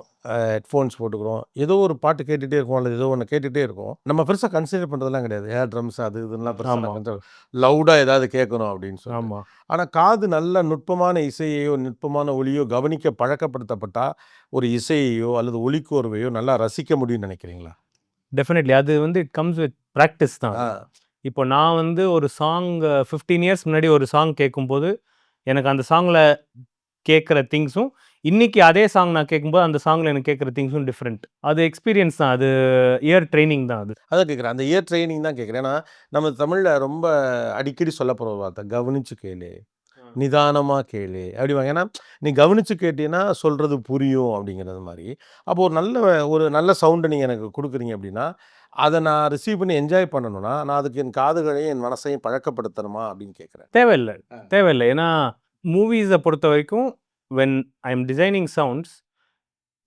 ஹெட்ஃபோன்ஸ் போட்டுக்கிறோம். ஏதோ ஒரு பாட்டு கேட்டுட்டே இருக்கோம், அல்லது ஏதோ ஒண்ணு கேட்டுட்டே இருக்கோம். நம்ம பெருசா கன்சிடர் பண்றதெல்லாம் கிடையாது. ஏர் ட்ரம்ஸ் அது இதுன்லாம் பெருசா ஆமா, நான் கன்சிடர் லவுடா ஏதாவது கேட்கணும் அப்படின்னு சொல்லிட்டு. ஆமா. ஆனா காது நல்ல நுட்பமான இசையையோ, நுட்பமான ஒலியோ கவனிக்க பழக்கப்படுத்தப்பட்டா, ஒரு இசையையோ அல்லது ஒலிக்கோர்வையோ நல்லா ரசிக்க முடியும்னு நினைக்கிறீங்களா? டெஃபினெட்லி. அது வந்து இட் கம்ஸ் வித் பிராக்டிஸ் தான் ஆ. அது. இப்போ நான் வந்து ஒரு சாங் 15 இயர்ஸ் முன்னாடி ஒரு சாங் கேட்கும்போது, எனக்கு அந்த சாங்ல கேட்குற திங்ஸும், இன்னைக்கு அதே சாங் நான் கேட்கும்போது, அந்த சாங்ல எனக்கு கேட்குற திங்ஸும் டிஃபரெண்ட். அது எக்ஸ்பீரியன்ஸ் தான். அது இயர் ட்ரெய்னிங் தான் அது. அதான் கேட்குறேன். அந்த இயர் ட்ரெய்னிங் தான் கேட்குறேன். ஏன்னா, நம்ம தமிழ்ல ரொம்ப அடிக்கடி சொல்லப்படுற ஒரு வார்த்தை, "கவனிச்சு கேளு, நிதானமா கேளு" அப்படிம்பாங்க. ஏன்னா, நீ கவனிச்சு கேட்டீன்னா சொல்றது புரியும் அப்படிங்கிறது மாரி. அப்போ ஒரு நல்ல சவுண்ட நீங்க எனக்கு குடுக்குறீங்க அப்படின்னா, அத நான் ரிசீவ் பண்ணி என்ஜாய் பண்ணணும்னா, நான் அதுக்கு என் காதுகளையும், என் மனசையும் பழக்கப்படுத்தணுமா அப்படின்னு கேட்குறேன். தேவையில்ல, ஆ. தேவையில்ல. ஏன்னா, மூவிஸ பொறுத்தவரைக்கும், when I am designing sounds,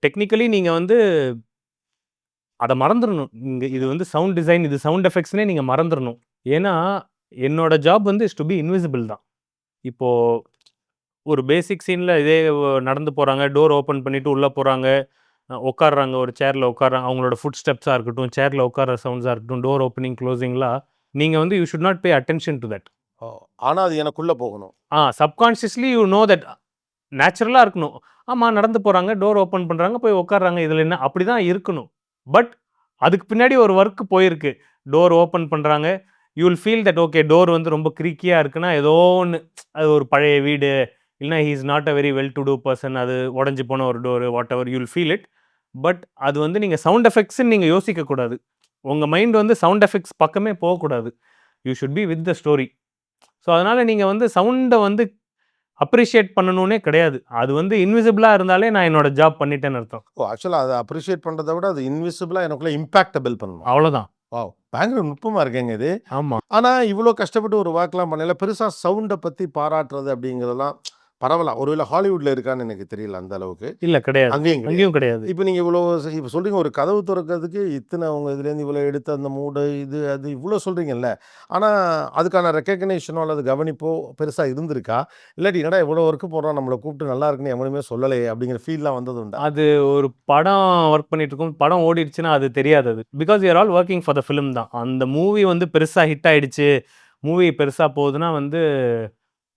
technically நீங்க வந்து அத மறந்துரணும். இது வந்து சவுண்ட் டிசைன், இது சவுண்ட் எஃபெக்ட்ஸ்ன்னே நீங்க மறந்துரணும். ஏன்னா, என்னோட ஜாப் வந்து இஸ் டூ பி இன்விசிபிள் தான். இப்போ ஒரு பேசிக் சீன்ல இதே நடந்து போறாங்க, டோர் ஓப்பன் பண்ணிட்டு உள்ள போறாங்க, உட்கார்றாங்க, ஒரு சேர்ல உட்கார்றாங்க. அவங்களோட ஃபுட் ஸ்டெப்ஸா இருக்கட்டும், சேர்ல உட்கார்ற சவுண்ட்ஸா இருக்கட்டும், டோர் ஓப்பனிங், க்ளோசிங்லாம் நீங்க வந்து you should not pay attention to that. Oh! ஆனா அது எனக்குள்ள போகணும். சப்கான்ஷியஸ்லி யூ நோ தட் நேச்சுரலா இருக்கணும். ஆமா, நடந்து போறாங்க, டோர் ஓப்பன் பண்றாங்க, போய் உட்கார்றாங்க. இதுல என்ன? அப்படிதான் இருக்கணும். பட் அதுக்கு பின்னாடி ஒரு வொர்க் போயிருக்கு. டோர் ஓப்பன் பண்றாங்க. You will feel that okay, door வந்து ரொம்ப கிரீக்கியா இருக்குன்னா, ஏதோ ஒண்ணு அது ஒரு பழைய வீடு, இல்லனா he is not a very well to do person. அது உடைஞ்சு போன ஒரு door, whatever you will feel it. But அது வந்து நீங்க சவுண்ட் எஃபெக்ட்ஸ்ன்னு நீங்க யோசிக்க கூடாது. உங்க மைண்ட் வந்து சவுண்ட் எஃபெக்ட்ஸ் பக்கமே போகக்கூடாது. You should be with the story. So அதனால நீங்க வந்து சவுண்ட வந்து அப்ரிஷியேட் பண்ணணும்னே கிடையாது. அது வந்து இன்விசிபிளா இருந்தாலே நான் என்னோட ஜாப் பண்ணிட்டேன்னு அர்த்தம். ஓ! ஆக்சுவலா அத அப்ரிஷியேட் பண்றத விட, அது இன்விசிபிளா எனக்குள்ள இம்பாக்ட்ட பில்ட் பண்ணணும். அவ்வளோதான். வாவ்! பயங்கர நுட்பமா இருக்கேங்க இது. ஆமா. ஆனா, இவ்ளோ கஷ்டப்பட்டு ஒரு ஒர்க்லாம் பண்ணயில, பெருசா சவுண்ட பத்தி பாராட்டுறது அப்படிங்கிறதெல்லாம் பரவலா ஒருவேளை ஹாலிவுட்ல இருக்கான்னு எனக்கு தெரியல அந்த அளவுக்கு. இல்ல கிடையாது. அங்கேயும் கிடையாது. அங்கேயும் கிடையாது. இப்ப நீங்க இவ்வளோ இப்ப சொல்றீங்க ஒரு கதவு தொறக்கிறதுக்கு இத்தனை அவங்க இதுலேருந்து இவ்வளோ எடுத்து அந்த மூடு இது அது இவ்வளோ சொல்றீங்கல்ல. ஆனா அதுக்கான ரெகக்னிஷனோ அல்லது கவனிப்போ பெருசா இருந்திருக்கா? இல்லாட்டி என்னடா இவ்வளோ ஒர்க் போடுறோம் நம்மள கூப்பிட்டு நல்லா இருக்குன்னு எவனுமே சொல்லலையே அப்படிங்கிற ஃபீல்லாம் வந்தது உண்டா? அது ஒரு படம் ஒர்க் பண்ணிட்டு இருக்கும். படம் ஓடிடுச்சுன்னா அது தெரியாது அது. Because we are all working for the film தான். அந்த மூவி வந்து பெருசா ஹிட் ஆயிடுச்சு. மூவி பெருசா போகுதுன்னா வந்து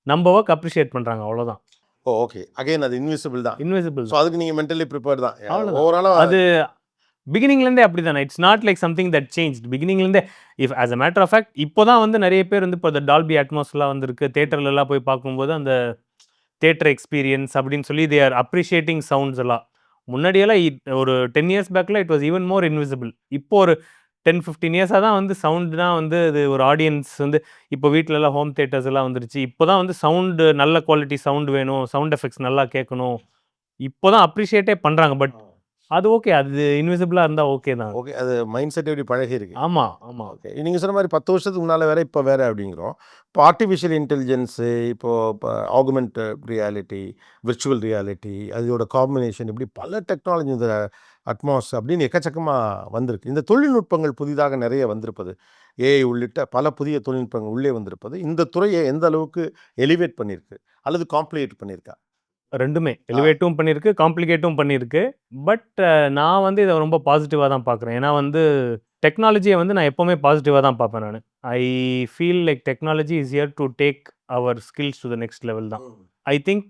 நம்ம ஒர்க் அப்ரிஷியேட் பண்றாங்க அவ்வளோதான். ஓ! ஓகே. அகைன் அது இன்விசிபிள் தான். இன்விசிபிள் ஸோ தான். அதுக்கு நீங்க மென்டலி ப்ரிப்பேர்ட் தான். அவ்வளோதான். ஓவராலா அது பிகினிங்லேருந்தே அப்படிதானே. It's not like something that changed. பிகினிங்லேருந்தே if as a matter of fact இப்போ தான் வந்து நெறைய பேர் வந்து இப்போ இந்த டால்பி அட்மாஸ்லாம் வந்திருக்கு. தியேட்டர்லலாம் போய் பார்க்கும்போது அந்த தியேட்டர் எக்ஸ்பீரியன்ஸ் அப்படின்னு சொல்லி தே ஆர் அப்ரிஷியேட்டிங் சவுண்ட்ஸ் எல்லாம். முன்னாடியெல்லாம் ஒரு 10 இயர்ஸ் பேக்ல it was even more invisible. இப்போ ஒரு 10, 15 இயர்ஸா தான் வந்து சவுண்ட்னா வந்து அது ஒரு ஆடியன்ஸ் வந்து இப்போ வீட்லலாம் ஹோம் தியேட்டர்ஸ் எல்லாம் வந்துருச்சு. இப்போ தான் வந்து சவுண்டு நல்ல குவாலிட்டி சவுண்ட் வேணும். சவுண்ட் எஃபெக்ட்ஸ் நல்லா கேட்கணும். இப்போ தான் அப்ரிஷியேட்டே பண்றாங்க. பட் அது ஓகே. அது இன்விசிபிளா இருந்தா ஓகே தான். ஓகே. அது மைண்ட் செட் எப்படி பழகியிருக்கு. ஆமா, ஆமா. ஓகே. நீங்க சொன்ன மாரி 10 வருஷத்துக்கு முன்னால வேற, இப்ப வேற அப்படிங்கிறோம். இப்போ ஆர்ட்டிஃபிஷியல் இன்டெலிஜென்ஸு, இப்போ ஆகுமென்டட் ரியாலிட்டி, விர்ச்சுவல் ரியாலிட்டி அதோட காம்பினேஷன் இப்படி பல டெக்னாலஜி இந்த அட்மாஸ் அப்படின்னு எக்கச்சக்கமா வந்திருக்கு. இந்த தொழில்நுட்பங்கள் புதிதாக நிறைய வந்திருப்பது, ஏஐ உள்ளிட்ட பல புதிய தொழில்நுட்பங்கள் உள்ளே வந்திருப்பது, இந்த துறையை எந்த அளவுக்கு எலிவேட் பண்ணியிருக்கு அல்லது காம்ப்ளிகேட் பண்ணியிருக்கா? 2மே எலிவேட்டும் பண்ணியிருக்கு, காம்ப்ளிகேட்டும் பண்ணியிருக்கு. பட் நான் வந்து இத ரொம்ப பாசிட்டிவா தான் பார்க்குறேன். ஏன்னா வந்து டெக்னாலஜிய வந்து நான் எப்பவுமே பாசிட்டிவா தான் பார்ப்பேன் நானு. I feel like technology is here to take our skills to the next level தான். I think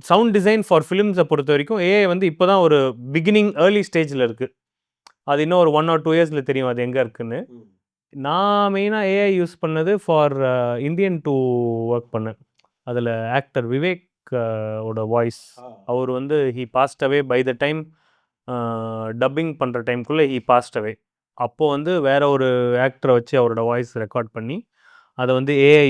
sound design for ஃபிலிம்ஸ பொறுத்தவரைக்கும் ஏஐ வந்து இப்போ தான் ஒரு பிகினிங் ஏர்லி ஸ்டேஜ்ல இருக்கு. அது இன்னும் ஒரு 1 ஆர் 2 இயர்ஸ்ல தெரியும் அது எங்க இருக்குன்னு. நான் மெயினா ஏஐ யூஸ் பண்ணது ஃபார் இந்தியன் 2 ஒர்க் பண்ணேன். அதில ஆக்டர் விவேக் ஓட வாய்ஸ். அவர் வந்து he passed away by the time dubbing பண்ற டைம்க்குள்ள ஹி பாஸ்ட் அவே. அப்போ வந்து வேற ஒரு ஆக்டர வச்சு அவரோட வாய்ஸ் ரெக்கார்ட் பண்ணி, அத வந்து ஏஐ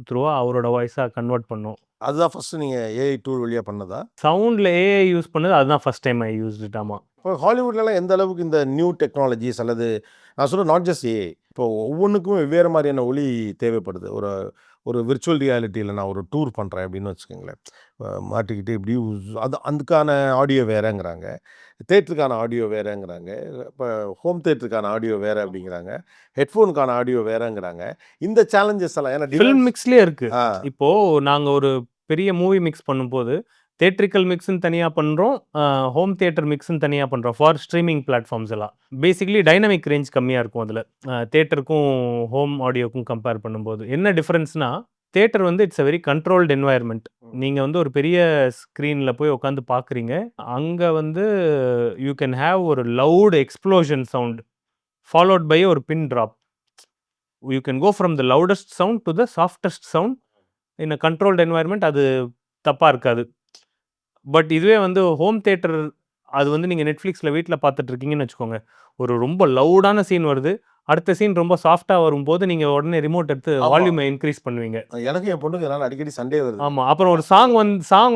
த்ரூவா அவரோட வாய்ஸா கன்வெர்ட் பண்ணோம். அதுதான் ஃபர்ஸ்ட் நீங்க ஏஐ டூல் வழியா பண்ணதா? சவுண்ட்ல ஏஐ யூஸ் பண்ணது அதுதான் first time I used it. ஆமா. இப்போ ஹாலிவுட்லலாம் எந்த அளவுக்கு இந்த நியூ டெக்னாலஜிஸ் அல்லது நான் சொல்ல நாட் ஜஸ்ட் ஏஐ இப்போ ஒவ்வொன்றுக்கும் வெவ்வேறு மாதிரியான ஒலி தேவைப்படுது. ஒரு ஒரு விர்ச்சுவல் ரியாலிட்டியில் நான் ஒரு டூர் பண்ணுறேன் அப்படின்னு வச்சுக்கோங்களேன். மாட்டிக்கிட்டு இப்படி அது அதுக்கான ஆடியோ வேறங்கிறாங்க, தேட்டருக்கான ஆடியோ வேறங்கிறாங்க, இப்போ ஹோம் தேட்டருக்கான ஆடியோ வேற அப்படிங்கிறாங்க, ஹெட்ஃபோனுக்கான ஆடியோ வேறங்கிறாங்க. இந்த சேலஞ்சஸ் எல்லாம் ஏன்னா ஃபில்ம் மிக்ஸ்லயே இருக்கு. ஆ இப்போ நாங்க ஒரு பெரிய மூவி மிக்ஸ் பண்ணும்போது, தியேட்ரிக்கல் மிக்ஸ்ன்னு தனியா பண்றோம். ஹோம் தியேட்டர் மிக்ஸ்ன்னு தனியா பண்றோம். ஃபார் ஸ்ட்ரீமிங் பிளாட்ஃபார்ம்ஸ் எல்லாம். பேசிக்கலி டைனமிக் ரேஞ்ச் கம்மியா இருக்கும் அதுல. தியேட்டருக்கும், ஹோம் ஆடியோக்கும் கம்பேர் பண்ணும்போது. என்ன டிஃபரன்ஸ்னா, தியேட்டர் வந்து இட்ஸ் அ வெரி கண்ட்ரோல்ட் என்வாயர்ன்மென்ட். நீங்க வந்து ஒரு பெரிய ஸ்க்ரீன்ல போய் உட்காந்து பார்க்குறீங்க. அங்க வந்து யூ கேன் ஹேவ் ஒரு loud explosion sound followed by ஒரு pin drop. You can go from the loudest sound to the softest sound in a controlled environment. அது தப்பா இருக்காது. பட் இதுவே வந்து ஹோம் தியேட்டர் அது வந்து நீங்க Netflixல வீட்ல பார்த்துட்டு இருக்கீங்கன்னு வச்சுக்கோங்க. ஒரு ரொம்ப லவுடான சீன் வருது. அடுத்த சீன் ரொம்ப சாஃப்ட்டா வரும்போது, நீங்க உடனே ரிமோட் எடுத்து ஆமா. வால்யூம இன்கிரீஸ் பண்ணுவீங்க. எனக்கும் என் பொண்ணுக்கு இதனால அடிக்கடி சண்டே வருது. ஆமா. அப்புறம் ஒரு சாங்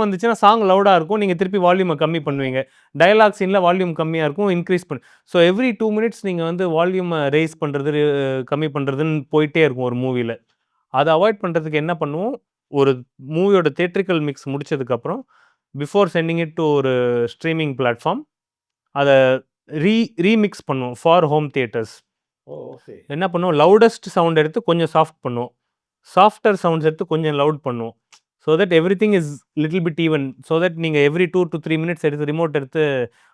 வந்துச்சுன்னா, சாங் லவுடா இருக்கும். நீங்க திருப்பி வால்யூம கம்மி பண்ணுவீங்க. டயலாக் சீன்ல வால்யூம் கம்மியா இருக்கும். இன்கிரீஸ் ஸோ எவ்ரி 2 மினிட்ஸ் நீங்க வந்து வால்யூம ரெய்ஸ் பண்றது, கம்மி பண்றதுன்னு போயிட்டே இருக்கும் ஒரு மூவில. அத அவாய்ட் பண்றதுக்கு என்ன பண்ணுவோம், ஒரு மூவியோட தியேட்ரிக்கல் மிக்ஸ் முடிச்சதுக்கப்புறம், பிஃபோர் செண்டிங் இட் டூ ஒரு ஸ்ட்ரீமிங் பிளாட்ஃபார்ம், அத ரீமிக்ஸ் பண்ணுவோம் for home theatres. Oh! Okay. என்ன பண்ணுவோம், லவுடஸ்ட் சவுண்ட் எடுத்து கொஞ்சம் சாஃப்ட் பண்ணுவோம். சாஃப்டர் சவுண்ட்ஸ் எடுத்து கொஞ்சம் லவுட் பண்ணுவோம். So that everything is little bit even. So that நீங்க எவ்ரி 2 to 3 மினிட்ஸ் எடுத்து ரிமோட் எடுத்து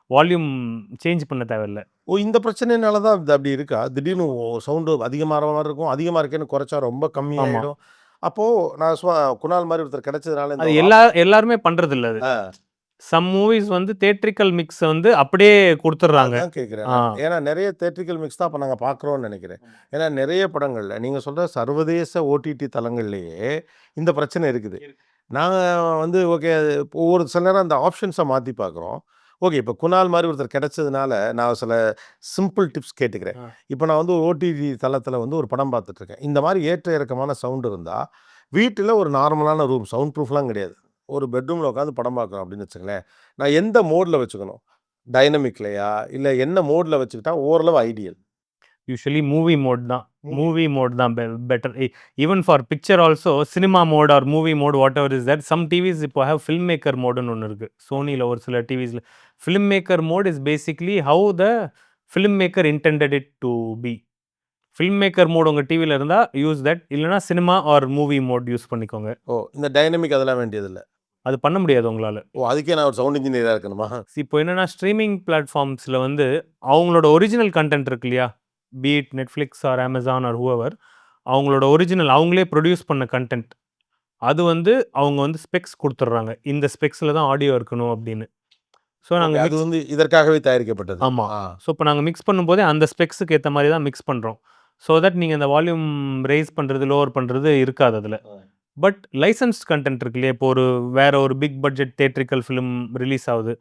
வால்யூம் சேஞ்ச் பண்ண தேவையில்ல. ஓ! இந்த பிரச்சனையினால தான் இது அப்படி இருக்கா? திடீர்னு சவுண்டு அதிகமாற மாரி இருக்கும். அதிகமா இருக்கேன்னு குறைச்சா ரொம்ப ஆமா. கம்மியாயிடும். அப்போ நான் சும்மா குணால் மாரி ஒருத்தர் கிடைச்சதுனால இந்த அது ஒரு எல்லாருமே பண்றதில்ல அது. ஆ சம் மூவிஸ் வந்து தியேட்ரிக்கல் மிக்ஸ வந்து அப்படியே குடுத்துடுறாங்க. அதான் கேட்கிறேன். ஆ. ஏன்னா நெறைய தியேட்ரிக்கல் மிக்ஸ் தான் அப்ப நாங்க பார்க்குறோம்னு நெனைக்கிறேன். ஏன்னா நெறைய படங்கள்ல நீங்க சொல்ற சர்வதேச ஓடிடி தளங்கள்லயே இந்த பிரச்சனை இருக்குது. நாங்க வந்து ஓகே ஒவ்வொரு சில நேரம் அந்த ஆப்ஷன்ஸ மாத்தி பார்க்குறோம். ஓகே இப்ப குணால் மாரி ஒருத்தர் கிடைச்சதுனால நான் சில சிம்பிள் டிப்ஸ் கேட்டுக்கிறேன். ஆ. இப்ப நான் வந்து ஓடிடி தளத்தில வந்து ஒரு படம் பார்த்துட்டுருக்கேன். இந்த மாரி ஏற்ற இறக்கமான சவுண்ட் இருந்தா, வீட்டில ஒரு நார்மலான ரூம் சவுண்ட் ப்ரூஃப்லாம் கிடையாது. ஒரு பெட்ரூம்ல உட்காந்து படம் பார்க்குறோம் அப்படின்னு வச்சுக்கங்களேன். நான் எந்த மோட்ல வச்சுக்கணும்? டைனமிக்லயா? இல்ல என்ன மோட்ல வச்சுக்கிட்டா ஓரளவு ஐடியல்? யூசுவலி மூவி மோட் தான் better. Even for picture also cinema mode or movie mode whatever is that. Some TVs இப்போ ஹேவ் ஃபில்ம் மேக்கர் மோடுன்னு ஒன்று இருக்குது சோனியில். ஒரு சில டிவிஸில் film maker mode is basically how the film maker intended it to be. Film maker mode உங்கள் டிவியில் இருந்தால் யூஸ் தட், இல்லைனா cinema or movie mode use பண்ணிக்கோங்க. இந்த டைனமிக் அதெல்லாம் வேண்டியதில்லை. அது பண்ண முடியாது உங்களால். அதுக்கே நான் ஒரு சவுண்ட் இன்ஜினியராக இருக்கணுமா? இப்போ என்னென்னா ஸ்ட்ரீமிங் பிளாட்ஃபார்ம்ஸில் வந்து அவங்களோட ஒரிஜினல் கண்டென்ட் இருக்கு இல்லையா, be it Netflix or Amazon or ஹூவர், அவங்களோட ஒரிஜினல் அவங்களே ப்ரொடியூஸ் பண்ண கண்டென்ட் அது வந்து அவங்க வந்து ஸ்பெக்ஸ் கொடுத்துட்றாங்க, இந்த ஸ்பெக்ஸில் தான் ஆடியோ இருக்கணும் அப்படின்னு. ஸோ நாங்கள் அது வந்து இதற்காகவே தயாரிக்கப்பட்டது. ஆமாம். ஸோ இப்போ நாங்கள் மிக்ஸ் பண்ணும்போதே அந்த ஸ்பெக்ஸுக்கு ஏற்ற மாதிரி தான் மிக்ஸ் பண்ணுறோம். ஸோ தட் நீங்கள் இந்த வால்யூம் ரைஸ் பண்ணுறது லோவர் பண்ணுறது இருக்காது அதில். பட் லைசன்ஸ்ட் கண்டென்ட் இருக்கு இல்லையா, இப்போ வேறு ஒரு big budget theatrical film release ஆகுது,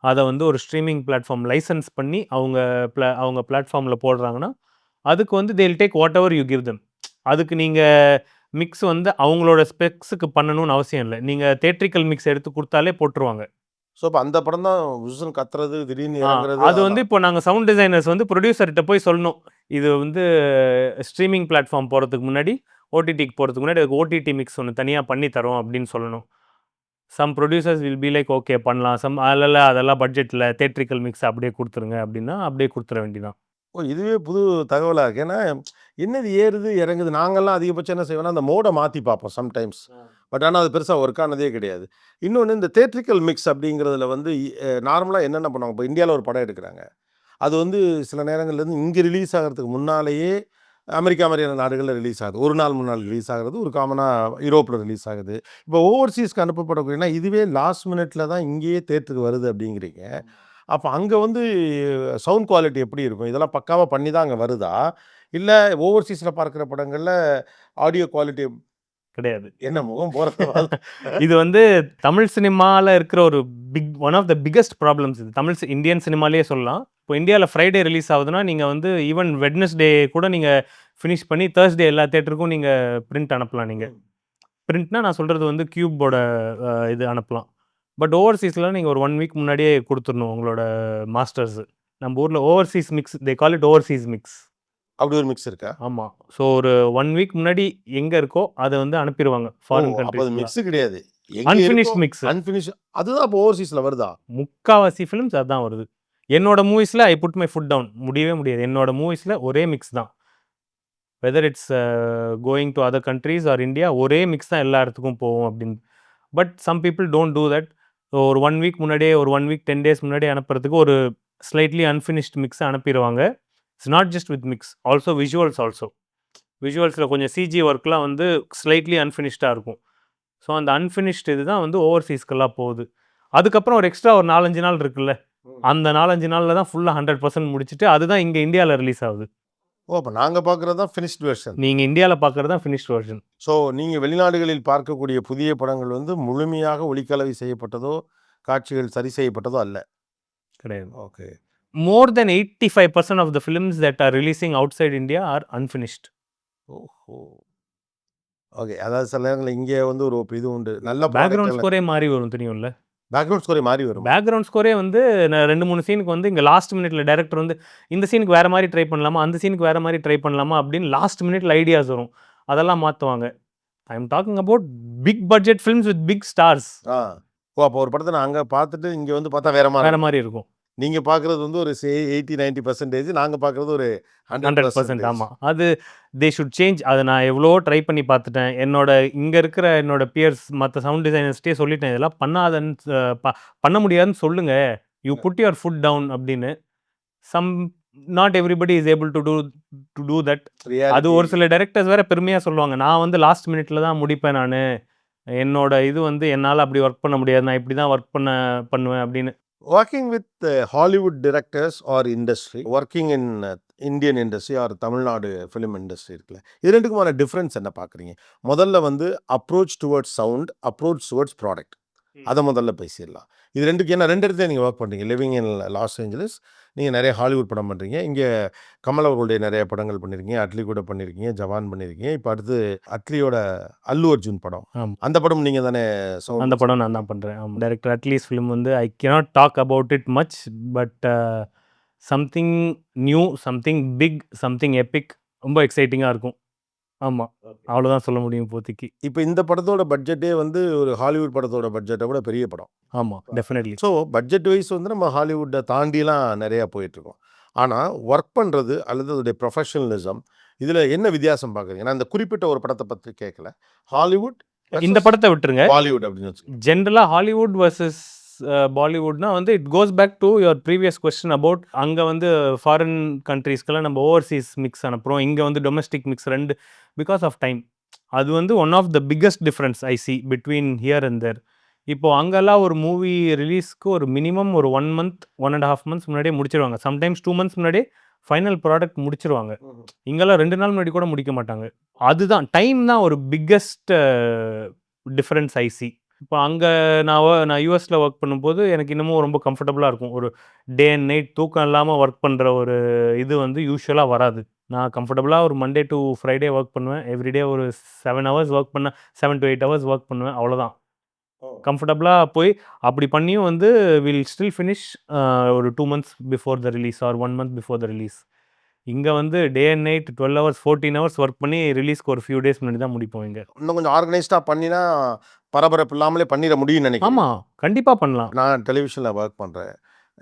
அதை வந்து ஒரு ஸ்ட்ரீமிங் பிளாட்ஃபார்ம் லைசன்ஸ் பண்ணி அவங்க பிளாட்ஃபார்மில் போடுறாங்கன்னா அதுக்கு வந்து தேல் take what ever you give them. அதுக்கு நீங்கள் மிக்ஸ் வந்து அவங்களோட ஸ்பெக்ஸுக்கு பண்ணணும்னு அவசியம் இல்லை, நீங்கள் தேட்ரிக்கல் மிக்ஸ் எடுத்து கொடுத்தாலே போட்டுருவாங்க. ஸோ இப்போ அந்த படம் தான் விசுன்னு கத்துறது திடீர்னு இறங்குறது. அது வந்து இப்போ நாங்கள் சவுண்ட் டிசைனர்ஸ் வந்து ப்ரொடியூசர்கிட்ட போய் சொல்லணும், இது வந்து ஸ்ட்ரீமிங் பிளாட்ஃபார்ம் போகிறதுக்கு முன்னாடி ஓடிடிக்கு போகிறதுக்கு முன்னாடி அதுக்கு ஓடிடி மிக்ஸ் ஒன்று தனியாக பண்ணி தரோம் அப்படின்னு சொல்லணும். Some producers will be like okay பண்ணலாம், அதெல்லாம் பட்ஜெட்டில் தேட்ரிக்கல் மிக்ஸ் அப்படியே கொடுத்துருங்க அப்படின்னா அப்படியே கொடுத்துட வேண்டியதான். இதுவே புது தகவலாக இருக்குது. ஏன்னா என்னது ஏறுது இறங்குது, நாங்கள்லாம் அதிகபட்சம் என்ன செய்வோம்னா அந்த மோடை மாற்றி பார்ப்போம் சம்டைம்ஸ். பட் ஆனால் அது பெருசாக ஒர்க் ஆனதே கிடையாது. இன்னொன்று இந்த தேட்ரிக்கல் மிக்ஸ் அப்படிங்கிறதுல வந்து நார்மலாக என்னென்ன பண்ணுவாங்க, இப்போ இந்தியாவில் ஒரு படம் எடுக்கிறாங்க, அது வந்து சில நேரங்கள்லேருந்து இங்கே ரிலீஸ் ஆகிறதுக்கு முன்னாலேயே அமெரிக்கா மாதிரியான நாடுகளில் ரிலீஸ் ஆகுது, ஒரு நாள் முன்னாள் ரிலீஸ் ஆகுது, ஒரு காமனாக யூரோப்பில் ரிலீஸ் ஆகுது. இப்போ ஓவர்சீஸ்க்கு அனுப்பப்படக்கூடியனா இதுவே லாஸ்ட் மினிட்ல தான் இங்கேயே தேட்டருக்கு வருது அப்படிங்கிறீங்க. அப்போ அங்கே வந்து சவுண்ட் குவாலிட்டி எப்படி இருக்கும், இதெல்லாம் பக்காவாக பண்ணி தான் அங்கே வருதா, இல்லை ஓவர்சீஸில் பார்க்குற படங்களில் ஆடியோ குவாலிட்டி கிடையாது? என்ன முகம் போகிறது? இது வந்து தமிழ் சினிமாவில் இருக்கிற ஒரு one of the biggest problems. இது இந்தியன் சினிமாலேயே சொல்லலாம். இப்போ இந்தியாவில் ஃப்ரைடே ரிலீஸ் ஆகுதுன்னா நீங்கள் வந்து ஈவன் வெட்னஸ்டே கூட நீங்கள் ஃபினிஷ் பண்ணி தேர்ஸ்டே எல்லா தேட்டருக்கும் நீங்கள் பிரிண்ட் அனுப்பலாம். நீங்கள் பிரிண்ட்னா நான் சொல்கிறது வந்து கியூபோட இது அனுப்பலாம். பட் ஓவர்சீஸில் நீங்கள் ஒரு 1 வீக் முன்னாடியே கொடுத்துடணும் உங்களோட மாஸ்டர்ஸு. நம்ம ஊரில் Overseas mix, they call it Overseas mix. அப்படி ஒரு மிக்ஸ் இருக்கா? ஆமாம். ஸோ ஒரு 1 வீக் முன்னாடி எங்கே இருக்கோ அதை வந்து அனுப்பிடுவாங்க ஃபாரின் கண்ட்ரிஸ். மிக்ஸ் கிடையாது, அன்ஃபினிஷ்ட் மிக்ஸ். அதுதான் இப்போ ஓவர்சீஸில் வருதா? முக்காவாசி ஃபிலிம்ஸ் அதுதான் வருது. என்னோட மூவிஸில் I put my foot down, முடியவே முடியாது. என்னோட மூவிஸில் ஒரே மிக்ஸ் தான், whether it's going to other countries or India, ஒரே மிக்ஸ் தான் எல்லா இடத்துக்கும் போகும் அப்படின்னு. But some people don't do that. ஒரு 1 வீக் முன்னாடியே, ஒரு 1 வீக் 10 டேஸ் முன்னாடியே அனுப்புறதுக்கு ஒரு ஸ்லைட்லி அன்ஃபினிஷ்ட் மிக்ஸை அனுப்பிடுவாங்க. It's not just with mix, also visuals also. விஷுவல்ஸில் கொஞ்சம் சிஜி ஒர்க்லாம் வந்து ஸ்லைட்லி அன்ஃபினிஷ்டாக இருக்கும். ஸோ அந்த அன்ஃபினிஷ்ட் இது தான் வந்து ஓவர்சீஸ்க்கெல்லாம் போகுது. அதுக்கப்புறம் ஒரு எக்ஸ்ட்ரா ஒரு 4-5 நாள் இருக்குல்ல, அந்த 4-5 நாளில் தான் ஃபுல்லாக 100% முடிச்சுட்டு அதுதான் இங்கே இந்தியாவில் ரிலீஸ் ஆகுது. அப்போ நாங்கள் பார்க்குறது தான் ஃபினிஷ்ட் வெர்ஷன், நீங்கள் இந்தியாவில் பார்க்குறது தான் ஃபினிஷ்ட் வெர்ஷன். ஸோ நீங்கள் வெளிநாடுகளில் பார்க்கக்கூடிய புதிய படங்கள் வந்து முழுமையாக ஒளிக்கலவை செய்யப்பட்டதோ காட்சிகள் சரி செய்யப்பட்டதோ அல்ல? கிடையாது. Okay. More then 85% of the films that are releasing outside India are unfinished. ஓஹோ, ஓகே. அதாவது சில நேரங்களில் இங்கே வந்து ஒரு இது உண்டு, நல்ல பேக்ரவுண்ட் ஸ்கோரே மாறி வரும் தெரியும்ல. பேக்ரவுண்ட் ஸ்கோரே மாறி வரும். பேக்ரவுண்ட் ஸ்கோரே வந்து 2-3 சீனுக்கு வந்து இங்கே லாஸ்ட் மினிட்ல டைரக்டர் வந்து இந்த சீனுக்கு வேறு மாதிரி ட்ரை பண்ணலாமா, அந்த சீனுக்கு வேறு மாதிரி ட்ரை பண்ணலாமா அப்படின்னு லாஸ்ட் மினிட்ல ஐடியாஸ் வரும், அதெல்லாம் மாற்றுவாங்க. I am talking about big budget films with big stars. அப்போ ஒரு படத்தை நான் அங்கே பார்த்துட்டு இங்கே வந்து பார்த்தா வேற மாதிரி இருக்கும். நீங்கள் பார்க்குறது வந்து ஒரு 80-90%, நாங்கள் பார்க்குறது ஒரு 100%. ஆமாம், அது தே ஷுட் சேஞ்ச். அதை நான் எவ்வளோ ட்ரை பண்ணி பார்த்துட்டேன். இங்கே இருக்கிற என்னோட பியர்ஸ் மற்ற சவுண்ட் டிசைனர்ஸ்டே சொல்லிட்டேன், இதெல்லாம் பண்ணாதன்னு பண்ண முடியாதுன்னு சொல்லுங்கள், you put your foot down அப்படின்னு. Not everybody is able to do that. அது ஒரு சில டைரக்டர்ஸ் வேறு பெருமையாக சொல்லுவாங்க, நான் வந்து லாஸ்ட் மினிட்ல தான் முடிப்பேன், நான் என்னோட இது வந்து என்னால் அப்படி ஒர்க் பண்ண முடியாது, நான் இப்படி தான் ஒர்க் பண்ணுவேன் அப்படின்னு. Working with Hollywood directors or industry, working in Indian industry or Tamil Nadu film industry இருக்குல்ல, இது ரெண்டுக்குமான டிஃப்ரென்ஸ் என்ன பார்க்குறீங்க? முதல்ல வந்து approach towards sound, approach towards product, அதை முதல்ல பேசிடலாம். இது ரெண்டுக்கு என்ன, ரெண்டு இடத்துல நீங்கள் ஒர்க் பண்ணுறீங்க. லிவிங் இன் லாஸ் ஏஞ்சலஸ், நீங்கள் நிறைய ஹாலிவுட் படம் பண்ணுறீங்க, இங்கே கமல் அவர்களுடைய நிறைய படங்கள் பண்ணியிருக்கீங்க, அட்லி கூட பண்ணியிருக்கீங்க, ஜவான் பண்ணியிருக்கீங்க, இப்போ அடுத்து அட்லியோட அல்லு அர்ஜுன் படம், அந்த படம் நீங்கள் தானே? அந்த படம் நான் தான் பண்ணுறேன். டைரக்டர் அட்லீஸ் ஃபிலிம் வந்து I cannot talk about it much, but something new, something big, something epic, ரொம்ப எக்ஸைட்டிங்காக இருக்கும். ஆமாம், அவ்வளோதான் சொல்ல முடியும் இப்போதைக்கு. இப்போ இந்த படத்தோட பட்ஜெட்டே வந்து ஒரு ஹாலிவுட் படத்தோட பட்ஜெட்டை விட பெரிய படம். ஆமாம், டெஃபினெட்லி. ஸோ பட்ஜெட் வைஸ் வந்து நம்ம ஹாலிவுட்டை தாண்டிலாம் நிறையா போயிட்டுருக்கோம். ஆனால் ஒர்க் பண்ணுறது அல்லது அதோடைய ப்ரொஃபஷனலிசம் இதில் என்ன வித்தியாசம் பார்க்குறீங்க? நான் இந்த குறிப்பிட்ட ஒரு படத்தை பற்றி கேட்கல. ஹாலிவுட் இந்த படத்தை விட்டுருங்க. பாலிவுட் அப்படின்னு வச்சுக்கோங்க. ஜென்ரலாக ஹாலிவுட் வர்சஸ் பாலிவுட்னா வந்து it goes back to your previous question about அங்கே வந்து ஃபாரின் கண்ட்ரீஸ்க்கெல்லாம் நம்ம ஓவர்சீஸ் மிக்ஸ் அனுப்புகிறோம், இங்கே வந்து டொமஸ்டிக் மிக்ஸ் ரெண்டு, பிகாஸ் ஆஃப் டைம். அது வந்து one of the biggest difference I see between here and there. இப்போது அங்கெல்லாம் ஒரு மூவி ரிலீஸ்க்கு ஒரு மினிமம் ஒரு 1 மந்த் 1.5 months முன்னாடியே முடிச்சிருவாங்க. சம்டைம்ஸ் 2 months முன்னாடியே ஃபைனல் ப்ராடக்ட் முடிச்சிருவாங்க. இங்கெல்லாம் 2 நாள் முன்னாடி கூட முடிக்க மாட்டாங்க. அதுதான் டைம் தான் ஒரு பிக்கஸ்ட் டிஃப்ரென்ஸ் ஐ சி. இப்போ அங்கே நான் யூஎஸில் ஒர்க் பண்ணும்போது எனக்கு இன்னமும் ரொம்ப கம்ஃபர்டபுளாக இருக்கும். ஒரு டே அண்ட் நைட் தூக்கம் இல்லாமல் ஒர்க் பண்ணுற ஒரு இது வந்து யூஷுவலாக வராது. நான் கம்ஃபர்டபுளாக ஒரு மண்டே டு ஃப்ரைடே ஒர்க் பண்ணுவேன். எவ்ரிடே ஒரு 7 hours ஒர்க் பண்ண 7 to 8 hours ஒர்க் பண்ணுவேன். அவ்வளோதான். கம்ஃபர்டபுளாக போய் அப்படி பண்ணியும் வந்து வில் ஸ்டில் ஃபினிஷ் ஒரு 2 months before the release or 1 month before the release. இங்கே வந்து day and night 12 hours 14 hours work பண்ணி ரிலீஸ்க்கு ஒரு ஃபியூ டேஸ் முன்னாடி தான் முடிப்போம் இங்கே. இன்னும் கொஞ்சம் ஆர்கனைஸ்டாக பண்ணினா பரபரப்பு இல்லாமலே பண்ணிட முடியும்னு நினைக்கிறேன். ஆமாம், கண்டிப்பாக பண்ணலாம். நான் டெலிவிஷனில் ஒர்க் பண்ணுறேன்.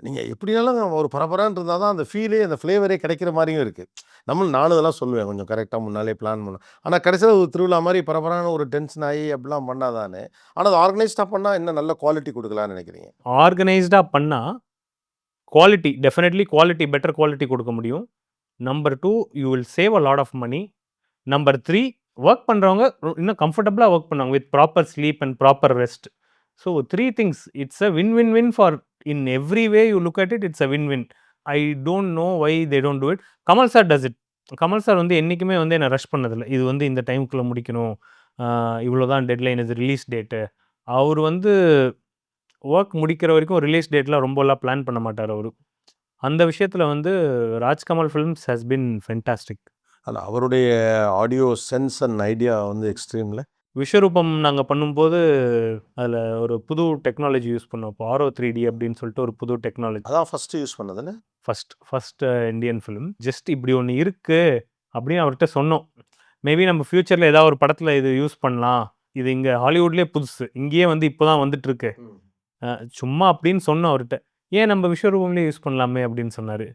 நீங்கள் எப்படினாலும் ஒரு பரபரான்னு இருந்தால் தான் அந்த ஃபீலே அந்த ஃப்ளேவரே கிடைக்கிற மாதிரியும் இருக்குது. நானும் இதெல்லாம் சொல்லுவேன் கொஞ்சம் கரெக்டாக முன்னாலே பிளான் பண்ணணும். ஆனால் கடைசியில் ஒரு திருவிழா மாதிரி பரபரான ஒரு டென்ஷன் ஆகி அப்படிலாம் பண்ணாதானே. ஆனால் அது ஆர்கனைஸ்டாக பண்ணால் இன்னும் நல்ல குவாலிட்டி கொடுக்கலான்னு நினைக்கிறீங்க? ஆர்கனைஸ்டாக பண்ணால் quality, definitely quality, better quality கொடுக்க முடியும். Number 2 you will save a lot of money. Number 3 work பண்ணுறவங்க இன்னும் கம்ஃபர்டபுளாக ஒர்க் பண்ணுவாங்க with proper sleep and proper rest. So 3 things it's a win win win for in every way you look at it. It's a win win. I don't know why they don't do it. Kamal sir does it. Kamal sir வந்து என்றைக்குமே வந்து என்னை rush பண்ணதில்லை. இது வந்து இந்த டைமுக்குள்ளே முடிக்கணும், இவ்வளோ தான் டெட்லைன், இது ரிலீஸ் டேட்டு. அவர் வந்து ஒர்க் முடிக்கிற வரைக்கும் ரிலீஸ் டேட்லாம் ரொம்பலாம் பிளான் பண்ண மாட்டார் அவர். அந்த விஷயத்தில் வந்து Rajkamal films has been fantastic. ஆனால் அவருடைய ஆடியோ சென்ஸ் அண்ட் ஐடியா வந்து எக்ஸ்ட்ரீமில். விஸ்வரூபம் நாங்கள் பண்ணும்போது அதில் ஒரு புது டெக்னாலஜி யூஸ் பண்ணோம். இப்போ ஆரோ 3D அப்படின்னு சொல்லிட்டு ஒரு புது டெக்னாலஜி. அதான் ஃபஸ்ட்டு யூஸ் பண்ணதுன்னு. First Indian film. ஜஸ்ட் இப்படி ஒன்று இருக்குது அப்படின்னு அவர்கிட்ட சொன்னோம். மேபி நம்ம ஃப்யூச்சரில் ஏதாவது ஒரு படத்தில் இது யூஸ் பண்ணலாம், இது இங்கே ஹாலிவுட்லேயே புதுசு, இங்கேயே வந்து இப்போ தான் வந்துட்டுருக்கு, சும்மா அப்படின்னு சொன்னோம் அவர்கிட்ட. ஏன் நம்ம விஸ்வரூபம்லேயே யூஸ் பண்ணலாமே அப்படின்னு சொன்னார்.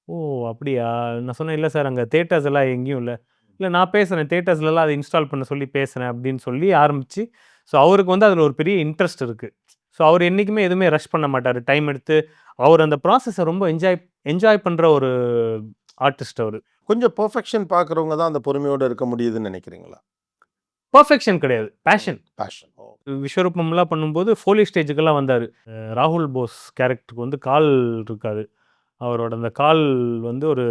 ஓ அப்படியா? நான் சொன்னேன், இல்லை சார் அங்கே தேட்டர்ஸ் எல்லாம் எங்கேயும் இல்லை நான் பேசுகிறேன், தேட்டர்ஸ்லலாம் அதை இன்ஸ்டால் பண்ண சொல்லி பேசுகிறேன் அப்படின்னு சொல்லி ஆரம்பித்து. ஸோ அவருக்கு வந்து அதில் ஒரு பெரிய இன்ட்ரெஸ்ட் இருக்குது. ஸோ அவர் என்றைக்குமே எதுவுமே ரஷ் பண்ண மாட்டார். டைம் எடுத்து அவர் அந்த ப்ராசஸை ரொம்ப என்ஜாய் பண்ணுற ஒரு ஆர்டிஸ்ட் அவர். கொஞ்சம் பெர்ஃபெக்ஷன் பார்க்குறவங்க தான் அந்த பொறுமையோடு இருக்க முடியுதுன்னு நினைக்கிறீங்களா? பெர்ஃபெக்ஷன் கிடையாது, பேஷன். பேஷன். விஸ்வரூபம்லாம் பண்ணும்போது ஃபோலி ஸ்டேஜுக்கெல்லாம் வந்தார். ராகுல் போஸ் கேரக்டருக்கு வந்து கால் இருக்காது. அவரோட அந்த கால் வந்து ஒரு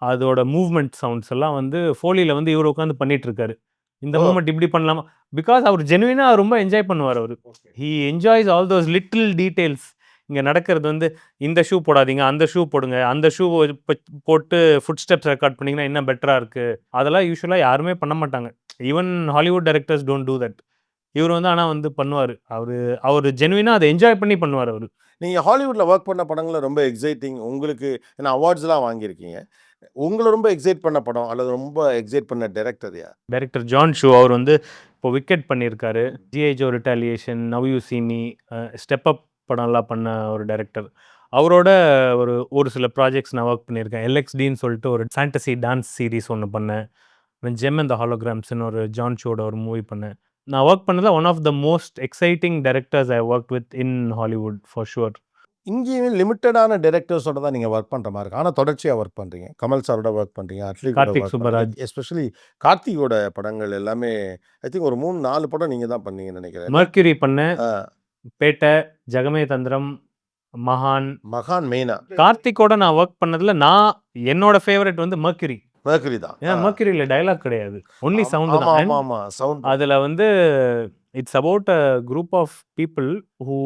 அதோட மூவ்மெண்ட் சவுண்ட்ஸ் எல்லாம் வந்து ஃபோலியில் வந்து இவர் உட்காந்து பண்ணிகிட்ருக்காரு. இந்த மூவ்மெண்ட் இப்படி பண்ணலாமா? பிகாஸ் அவர் ஜெனுவினாக ரொம்ப என்ஜாய் பண்ணுவார் அவர். He enjoys all those little details. இங்கே நடக்கிறது வந்து இந்த ஷூ போடாதீங்க, அந்த ஷூ போடுங்க, அந்த ஷூ போட்டு ஃபுட் ஸ்டெப்ஸ் ரெக்கார்ட் பண்ணிங்கன்னா இன்னும் பெட்டராக இருக்குது. அதெல்லாம் யூஸ்வலாக யாருமே பண்ண மாட்டாங்க. Even Hollywood directors don't do that. இவர் வந்து ஆனால் வந்து பண்ணுவார். அவர் ஜெனுவினாக அதை என்ஜாய் பண்ணி பண்ணுவார் அவர். நீங்கள் ஹாலிவுட்டில் ஒர்க் பண்ண படங்களில் ரொம்ப எக்ஸைட்டிங் உங்களுக்கு, ஏன்னா அவார்ட்ஸ்லாம் வாங்கியிருக்கீங்க, உங்களை ரொம்ப எக்ஸைட் பண்ண படம் அல்லது ரொம்ப எக்ஸைட் பண்ண டைரக்டர் யார்? Director John shoe. அவர் வந்து இப்போ விக்கெட் பண்ணியிருக்காரு, GI Joe retaliation, now you see me, step up படம்லாம் பண்ண ஒரு டைரக்டர். அவரோட ஒரு சில ப்ராஜெக்ட்ஸ் நான் ஒர்க் பண்ணியிருக்கேன். LXDன்னு சொல்லிட்டு ஒரு ஃபேண்டசி டான்ஸ் சீரீஸ் ஒன்று பண்ணேன். ஜெம் அண்ட் த ஹாலோகிராம்ஸ்னு ஒரு ஜான் ஷோட ஒரு மூவி பண்ணேன். நான் ஒர்க் பண்ணதில் one of the most exciting directors I work with in Hollywood for sure. இங்கேயுமே லிமிட்டடான டைரக்டர்ஸோட தான் நீங்கள் ஒர்க் பண்ணுற மாதிரி இருக்கு. ஆனால் தொடர்ச்சியாக ஒர்க் பண்ணுறீங்க. கமல் சாரோட ஒர்க் பண்ணுறீங்க, கார்த்திக் சுப்பராஜ், எஸ்பெஷலி கார்த்திகோட படங்கள் எல்லாமே ஐ திங்க் ஒரு 3-4 படம் நீங்கள் தான் பண்ணீங்கன்னு நினைக்கிறேன். மர்க்யூரி பண்ணேன், பேட்டை, ஜெகமே தந்திரம், மகான் மெயினா. கார்த்திகோட நான் ஒர்க் பண்ணதில் என்னோட ஃபேவரட் வந்து மர்க்யூரி தான். ஏன்னா மர்க்யூரியில் டைலாக் கிடையாது, ஒன்லி சவுண்ட் தான். சவுண்ட். அதில் வந்து it's about a group of people who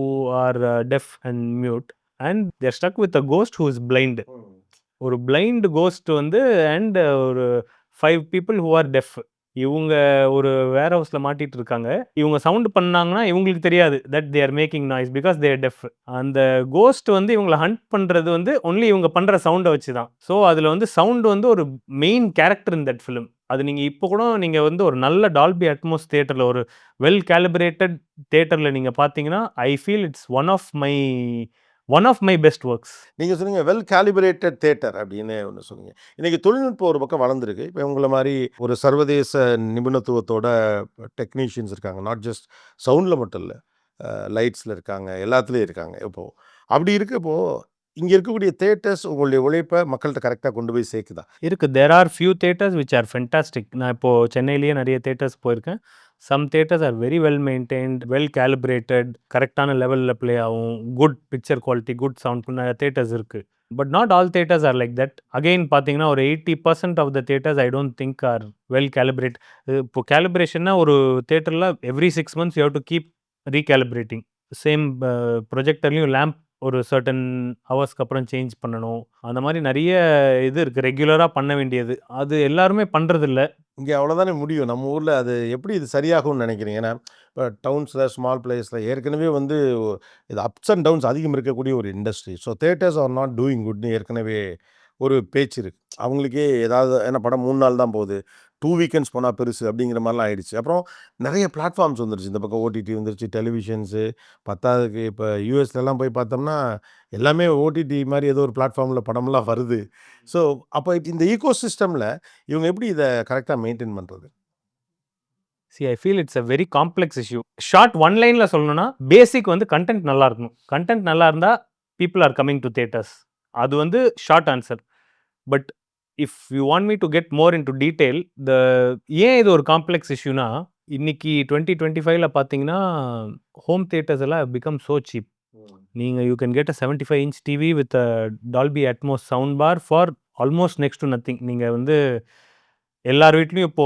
are deaf and mute and there stuck with a ghost who is blind. ஒரு பிளைண்ட் கோஸ்ட் வந்து அண்ட் ஒரு 5 people who are deaf. இவுங்க ஒரு வேர் ஹவுஸ்ல மாட்டிட்டு இருக்காங்க. இவுங்க சவுண்ட் பண்ணாங்கன்னா, இவுங்களுக்கு தெரியாது that they are making noise because they are deaf. அந்த கோஸ்ட் வந்து இவங்கள ஹண்ட் பண்றது வந்து ஒன்லி இவங்க பண்ற சவுண்ட வச்சு தான். ஸோ, அதுல வந்து சவுண்ட் வந்து ஒரு main character in that film. அது நீங்க இப்போ கூட நீங்க வந்து ஒரு நல்ல டால்பி அட்மாஸ் தியேட்டர்ல ஒரு வெல் கேலிபிரேட்டட் தியேட்டர்ல நீங்க பார்த்தீங்கன்னா, I feel it's one of my best works. நீங்க சொன்னீங்க வெல் கேலிபிரேட்டட் தியேட்டர் அப்படின்னு ஒண்ணு சொன்னீங்க. இன்னைக்கு தொழில்நுட்பம் ஒரு பக்கம் வளர்ந்திருக்கு. இப்ப உங்கள மாரி ஒரு சர்வதேச நிபுணத்துவத்தோட டெக்னீஷியன்ஸ் இருக்காங்க. நாட் ஜஸ்ட் சவுண்ட்ல மட்டும் இல்ல. லைட்ஸ்ல இருக்காங்க. எல்லாத்துலயும் இருக்காங்க இப்போ. அப்படி இருக்கப்போ, இங்க இருக்கக்கூடிய தியேட்டர்ஸ் உங்களுடைய உழைப்ப மக்கள்ட்ட கரெக்ட்டா கொண்டு போய் சேர்க்குதா? இருக்கு. There are few theatres which are fantastic. நான் இப்போ சென்னையிலேயே நெறைய தியேட்டர்ஸ் போயிருக்கேன். Some theatres are very well maintained, well calibrated, கரெக்ட்டான லெவல்ல ப்ளே ஆகும். Good picture quality, good sound நெறைய தியேட்டர்ஸ் இருக்கு. But not all theatres are like that. Again பார்த்தீங்கன்னா, ஒரு 80% of the theatres I don't think are well calibrate. இப்போ கேலிபிரேஷன்னா ஒரு தியேட்டர்ல every 6 months you have to keep recalibrating. Same ப்ரொஜெக்டர்லயும் lamp ஒரு certain ஹவர்ஸ்க்கு அப்புறம் சேஞ்ச் பண்ணணும். அந்த மாரி நெறைய இது இருக்கு. ரெகுலரா பண்ண வேண்டியது. அது எல்லாருமே பண்றதில்ல. இங்க அவ்வளோதானே முடியும். நம்ம ஊர்ல அது எப்படி இது சரியாகும்னு நினைக்கிறீங்க? ஏன்னா, இப்ப டவுன்ஸ்ல, ஸ்மால் பிளேஸ்ல ஏற்கனவே வந்து இது அப்ஸ் அண்ட் டவுன்ஸ் அதிகம் இருக்கக்கூடிய ஒரு industry. So theatres are not doing குட்ன்னு ஏற்கனவே ஒரு பேச்சு இருக்கு. அவங்களுக்கே ஏதாவது ஏன்னா படம் 3 நாள் தான் போகுது. 2 வீக்கெண்ட்ஸ் போனா பெருசு அப்படிங்கிற மாரிலாம் ஆயிடுச்சு. அப்புறம் நெறைய பிளாட்ஃபார்ம்ஸ் வந்துருச்சு. இந்த பக்கம் ஓடிடி வந்துருச்சு, டெலிவிஷன்ஸு பத்தாததுக்கு இப்ப யுஎஸ்லலாம் போய் பார்த்தோம்னா, எல்லாமே ஓடிடி மாரி ஏதோ ஒரு பிளாட்ஃபார்ம்ல படம்லாம் வருது. ஸோ அப்ப இந்த ஈக்கோ சிஸ்டம்ல இவங்க எப்படி இத கரெக்ட்டா மெயின்டெயின் பண்றது? ஐ feel it's a very complex issue. Short one லைன்ல சொல்லணும்னா, பேசிக் வந்து கன்டென்ட் நல்லா இருக்கணும். கன்டென்ட் நல்லா இருந்தா, people are coming to theatres. அது வந்து short answer. But if you want me to get more into detail, the ஏன் இது ஒரு காம்ப்ளெக்ஸ் இஷ்யூனா, இன்னைக்கு 2025ல பார்த்தீங்கன்னா, ஹோம் தியேட்டர்ஸ் எல்லாம் பிகம் சோ சீப். நீங்க you can get a 75 inch TV with a Dolby Atmos sound bar for almost next to nothing. நீங்க வந்து எல்லார் வீட்லயும் இப்போ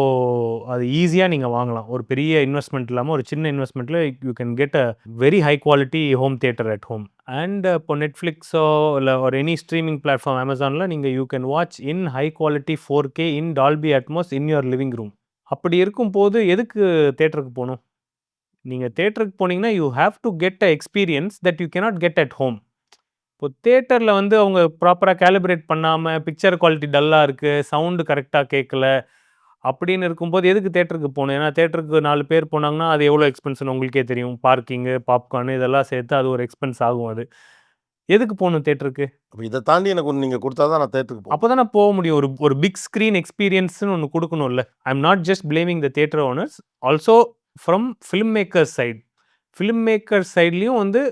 அது ஈஸியா நீங்க வாங்கலாம். ஒரு பெரிய இன்வெஸ்ட்மென்ட் இல்லாம ஒரு சின்ன இன்வெஸ்ட்மென்ட்ல you can get a very high quality home theatre at home. And இப்போ Netflixஓ இல்ல ஒரு எனி ஸ்ட்ரீமிங் பிளாட்ஃபார்ம் Amazonல நீங்க you can watch in high quality 4K in Dolby Atmos in your living room. அப்படி இருக்கும்போது எதுக்கு தியேட்டருக்கு போணும்? நீங்க தியேட்டருக்கு போனீங்கன்னா, you have to get a experience that you cannot get at home. இப்போ தியேட்டர்ல வந்து அவங்க ப்ராப்பரா கேலிப்ரேட் பண்ணாம, பிக்சர் குவாலிட்டி டல்லா இருக்கு, சவுண்ட் கரெக்ட்டா கேட்கல, அப்படின்னு இருக்கும்போது எதுக்கு தியேட்டருக்கு போணும்? ஏன்னா தியேட்டருக்கு 4 பேர் போனாங்கன்னா, அது எவ்வளோ எக்ஸ்பென்ஸ்ன்னு உங்களுக்கே தெரியும். பார்க்கிங்கு, பாப்கார்ன் இதெல்லாம் சேர்த்து அது ஒரு எக்ஸ்பென்ஸ் ஆகும் அது. எதுக்கு போணும் தியேட்டருக்கு? அப்ப இத தாண்டி எனக்கு ஒண்ணு நீங்க குடுத்தா தான் நான் தியேட்டருக்கு போவேன். அப்ப தானே போ முடியும். ஒரு ஒரு பிக் ஸ்கிரீன் எக்ஸ்பீரியன்ஸ்ன்னு ஒண்ணு குடுக்கணும்ல. I am not just blaming the theatre owners. Also from film makers side. Film makers சைட்லயும் வந்து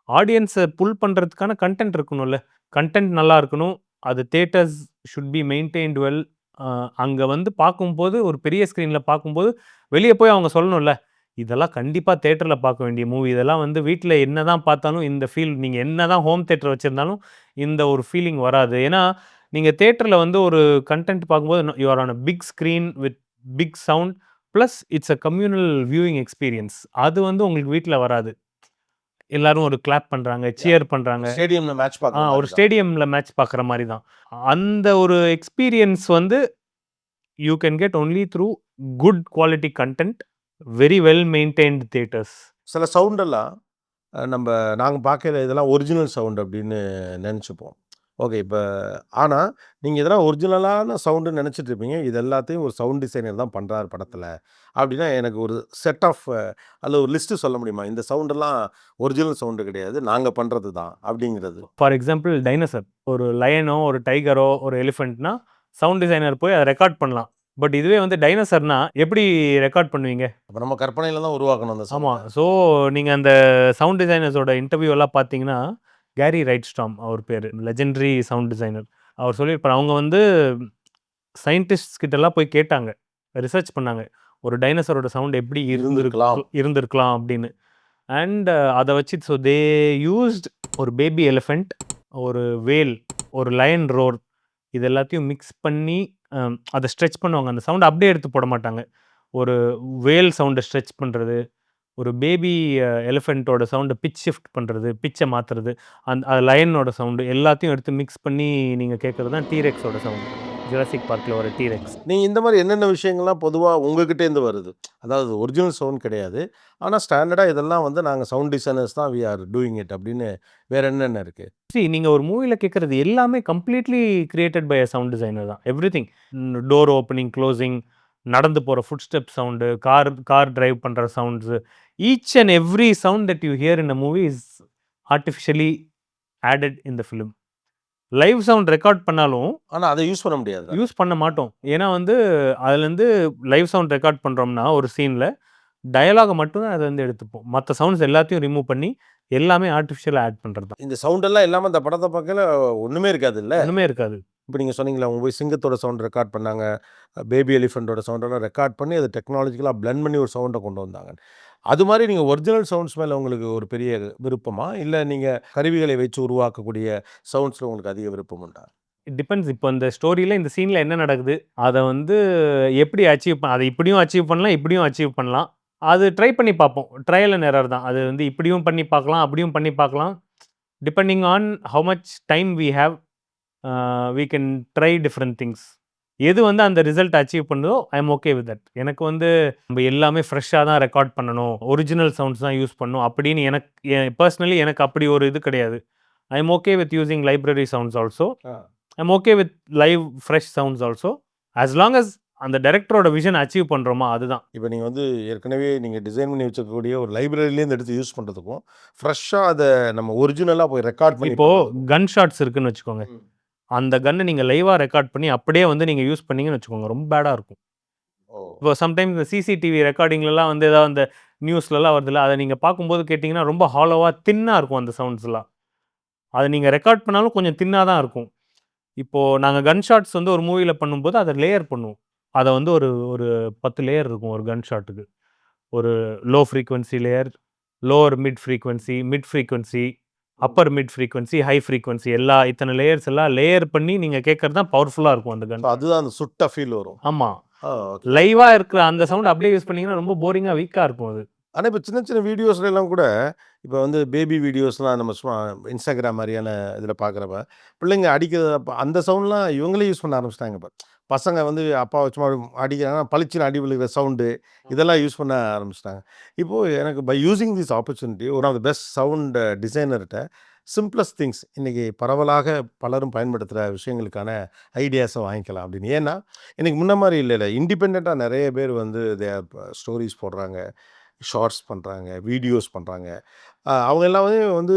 ஆடியன்ஸ புல் பண்றதுக்கான கன்டென்ட் இருக்கணும்ல. கன்டென்ட் நல்லா இருக்கணும். அது தியேட்டர்ஸ் ஷுட் பி மெயின்டெயின்ட் வெல். அ அங்க வந்து பார்க்கும்போது ஒரு பெரிய ஸ்க்ரீன்ல பார்க்கும்போது, வெளிய போய் அவங்க சொல்லணும்ல. இதெல்லாம் கண்டிப்பா தியேட்டர்ல பார்க்க வேண்டிய மூவி. இதெல்லாம் வந்து வீட்ல என்னதான் பார்த்தாலும் இந்த ஃபீல் நீங்க என்னதான் ஹோம் தியேட்டர் வச்சிருந்தாலும், இந்த ஒரு ஃபீலிங் வராது. ஏன்னா, நீங்க தியேட்டர்ல வந்து ஒரு கன்டென்ட் பார்க்கும்போது you are on a big screen with big sound plus it's a communal viewing experience. அது வந்து உங்களுக்கு வீட்ல வராது. எல்லாரும் ஒரு கிளாப் பண்றாங்க, சியர் பண்றாங்க. ஸ்டேடியம்ல மேட்ச் பார்க்குற ஒரு மாரி தான். ஸ்டேடியம்ல மேட்ச் பார்க்குற மாரி தான். அந்த ஒரு எக்ஸ்பீரியன்ஸ் வந்து you can get only through good quality content, very well maintained theatres. சில சவுண்டெல்லாம் நாங்க பார்க்கையில இதெல்லாம் ஒரிஜினல் சவுண்ட் அப்படின்னு நெனச்சுப்போம். ஓகே. ஆனா, நீங்க இதெல்லாம் ஒரிஜினலான சவுண்டுன்னு நெனச்சுட்டு இருப்பீங்க. இது எல்லாத்தையும் ஒரு சவுண்ட் டிசைனர் தான் பண்றாரு படத்துல. அப்படின்னா எனக்கு ஒரு செட் ஆஃப் அல்ல ஒரு லிஸ்ட் சொல்ல முடியுமா? இந்த சவுண்டெல்லாம் ஒரிஜினல் சவுண்டு கிடையாது. நாங்க பண்றது தான் அப்படிங்கிறது. For example dinosaur. ஒரு லயனோ, ஒரு டைகரோ, ஒரு எலிஃபண்ட்னா சவுண்ட் டிசைனர் போய் அத ரெக்கார்ட் பண்ணலாம். பட் இதுவே வந்து டைனோசர்னா எப்படி ரெக்கார்ட் பண்ணுவீங்க? அப்ப நம்ம கற்பனையில தான் உருவாக்கணும் அந்த ஆமா. சவுண்ட. ஸோ நீங்க அந்த சவுண்ட் டிசைனர்ஸோட இன்டர்வியூ எல்லாம் பார்த்தீங்கன்னா, கேரி ரைட்ஸ்டாம் அவர் பேரு. Legendary sound designer. அவர் சொல்லியிருப்பாரு. அவங்க வந்து சயின்டிஸ்ட்ஸ் கிட்டலாம் போய் கேட்டாங்க. ரிசர்ச் பண்ணாங்க. ஒரு டைனோசரோட சவுண்ட் எப்படி இருந்திருக்கலாம். இருந்திருக்கலாம் அப்படின்னு. அண்ட் அத வச்சு தே யூஸ்ட் ஒரு பேபி எலிஃபண்ட், ஒரு வேல், ஒரு லயன் ரோர் இது எல்லாத்தையும் மிக்ஸ் பண்ணி அத ஸ்ட்ரெச் பண்ணுவாங்க. அந்த சவுண்ட் அப்படியே எடுத்து போட மாட்டாங்க. ஒரு வேல் சவுண்ட ஸ்ட்ரெச் பண்றது, ஒரு பேபி எலிஃபண்டோட சவுண்ட பிட்ச் ஷிஃப்ட் பண்றது, பிட்ச மாத்துறது, லயனோட சவுண்ட் எல்லாத்தையும் எடுத்து மிக்ஸ் பண்ணி நீங்க கேட்கறது தான் டீரெக்ஸோட சவுண்ட். ஜுராசிக் பார்க்கில் ஒரு டீரெக்ஸ். நீங்க இந்த மாரி என்னென்ன விஷயங்கள்லாம் பொதுவா உங்ககிட்டேருந்து வருது? அதாவது ஒரிஜினல் சவுண்ட் கிடையாது. ஆனா ஸ்டாண்டர்டா இதெல்லாம் வந்து நாங்க சவுண்ட் டிசைனர்ஸ் தான் வி ஆர் டூயிங் இட் அப்படின்னு வேற என்னென்ன இருக்கு? நீங்க ஒரு மூவில கேட்கறது எல்லாமே completely created by a sound designer தான். எவ்ரிதிங். டோர் ஓப்பனிங், குளோசிங், நடந்து போற foot step sound, car drive பண்ற sounds. Each and every sound that you hear in a movie is artificially added in the film. Live sound record பண்ணாலும் ஆனா அத use பண்ண முடியாதுல்ல? Use பண்ண மாட்டோம். ஏன்னா வந்து அதுலேருந்து லைவ் சவுண்ட் ரெக்கார்ட் பண்றோம்னா, ஒரு சீன்ல டயலாக மட்டும் தான் அதுலேருந்து எடுத்துப்போம். மத்த சவுண்ட்ஸ் எல்லாத்தையும் ரிமூவ் பண்ணி, எல்லாமே ஆர்டிஃபிஷியலா ஆட் பண்றது தான். இந்த சவுண்ட் எல்லாம் இல்லாம அந்த படத்த பார்க்கையில ஒண்ணுமே இருக்காதுல்ல? ஒண்ணுமே இருக்காது. இப்ப நீங்க சொன்னீங்கல்ல, அவங்க போய் சிங்கத்தோட சவுண்ட் ரெக்கார்ட் பண்ணாங்க. பேபி எலிஃபண்டோட சவுண்டெல்லாம் ரெக்கார்ட் பண்ணி அத டெக்னாலஜிக்கலா பிளெண்ட் பண்ணி ஒரு சவுண்ட கொண்டு வந்தாங்க. அது மாரி நீங்க ஒரிஜினல் சவுண்ட்ஸ் மேல உங்களுக்கு ஒரு பெரிய விருப்பமா? இல்ல நீங்க கருவிகளை வைச்சு உருவாக்கக்கூடிய சவுண்ட்ஸ்ல உங்களுக்கு அதிக விருப்பம் உண்டா? It depends. இப்போ இந்த ஸ்டோரியில, இந்த சீன்ல என்ன நடக்குது? அத வந்து எப்படி அத இப்படியும் அச்சீவ் பண்ணலாம், இப்படியும் அச்சீவ் பண்ணலாம். அது ட்ரை பண்ணி பார்ப்போம். ட்ரையல் அண்ட் எரர் தான். அது வந்து இப்படியும் பண்ணி பார்க்கலாம், அப்படியும் பண்ணி பார்க்கலாம். Depending on how much time we have, we can try different things. எது வந்து அந்த ரிசல்ட் அச்சீவ் பண்ணுதோ, I am okay with that. எனக்கு வந்து நம்ம எல்லாமே ஃப்ரெஷ்ஷா தான் ரெக்கார்ட் பண்ணணும். ஒரிஜினல் சவுண்ட்ஸ் தான் யூஸ் பண்ணணும் அப்படின்னு பெர்சனலி எனக்கு அப்படி ஒரு இது கிடையாது. I am okay with using library sounds also. Ah. I am okay with live fresh sounds also. As long as அந்த டைரக்டரோட விஷன் அச்சீவ் பண்றோமா அதுதான். இப்ப நீங்க வந்து ஏற்கனவே நீங்க டிசைன் பண்ணி வச்சிருக்கக்கூடிய ஒரு லைப்ரரிலேருந்து எடுத்து யூஸ் பண்றதுக்கும், ஃப்ரெஷ்ஷா அத நம்ம ஒரிஜினலா போய் ரெக்கார்ட் பண்ணி இப்போ பண்றதுக்கும். கன் ஷாட்ஸ் இருக்குன்னு வச்சுக்கோங்க. ம். அந்த கன்ன நீங்க லைவா ரெக்கார்ட் பண்ணி அப்படியே வந்து நீங்க யூஸ் பண்ணீங்கன்னு வச்சுக்கோங்க, ரொம்ப பேடா இருக்கும். ஓ! இப்போ சம்டைம்ஸ் இந்த சிசிடிவி ரெக்கார்டிங்லலாம் வந்து ஏதாவது அந்த நியூஸ்லலாம் வருதுல்ல, அத நீங்க பார்க்கும்போது கேட்டீங்கன்னா, ரொம்ப ஹாலோவா தின்னா இருக்கும் அந்த சவுண்ட்ஸ்லாம். அத நீங்க ரெக்கார்ட் பண்ணாலும் கொஞ்சம் தின்னா தான் இருக்கும். இப்போ நாங்க கன் ஷாட்ஸ் வந்து ஒரு மூவில பண்ணும்போது அத லேயர் பண்ணுவோம். அத வந்து ஒரு ஒரு 10 லேயர் இருக்கும் ஒரு கன் ஷாட்டுக்கு. ஒரு low frequency layer, lower mid frequency, upper mid frequency, high frequency இத்தன லேயர்ஸ் எல்லாம் லேயர் பண்ணி நீங்க கேட்கறது தான் பவர்ஃபுல்லா இருக்கும் அந்த கன். ஸோ அதுதான் அந்த சுட்ட ஃபீல் வரும். ஆமா. ஆ, ஓகே. லைவா இருக்கிற அந்த சவுண்ட் அப்படியே யூஸ் பண்ணீங்கன்னா ரொம்ப போரிங்கா, வீக்கா இருக்கும் அது. ஆனா, இப்ப சின்ன சின்ன வீடியோஸ்லலாம் கூட, இப்ப வந்து பேபி வீடியோஸ்லாம் நம்ம சும்மா Instagram மாரியான இதில பார்க்குறப்ப, பிள்ளைங்க அடிக்கிறது அந்த சவுண்ட்லாம் இவங்களே யூஸ் பண்ண ஆரம்பிச்சுட்டாங்க இப்ப. பசங்க வந்து அப்பாவ சும்மா அடிக்கிறாங்கன்னா, பளிச்சுன்னு அடி விழுகிற சவுண்டு, இதெல்லாம் யூஸ் பண்ண ஆரம்பிச்சுட்டாங்க. இப்போ எனக்கு by using this opportunity one of the best sound டிசைனர்ட்ட சிம்ப்ளஸ்ட் திங்ஸ் இன்னைக்கு பரவலாக பலரும் பயன்படுத்துற விஷயங்களுக்கான ஐடியாஸ வாங்கிக்கலாம் அப்படின்னு. ஏன்னா, இன்னைக்கு முன்ன மாரி இல்லைல்ல. இண்டிபெண்டன்ட்டா நெறைய பேர் வந்து தே ஆர் ஸ்டோரீஸ் போடுறாங்க. ஷார்ட்ஸ் பண்றாங்க, வீடியோஸ் பண்றாங்க. அவங்க எல்லாமே வந்து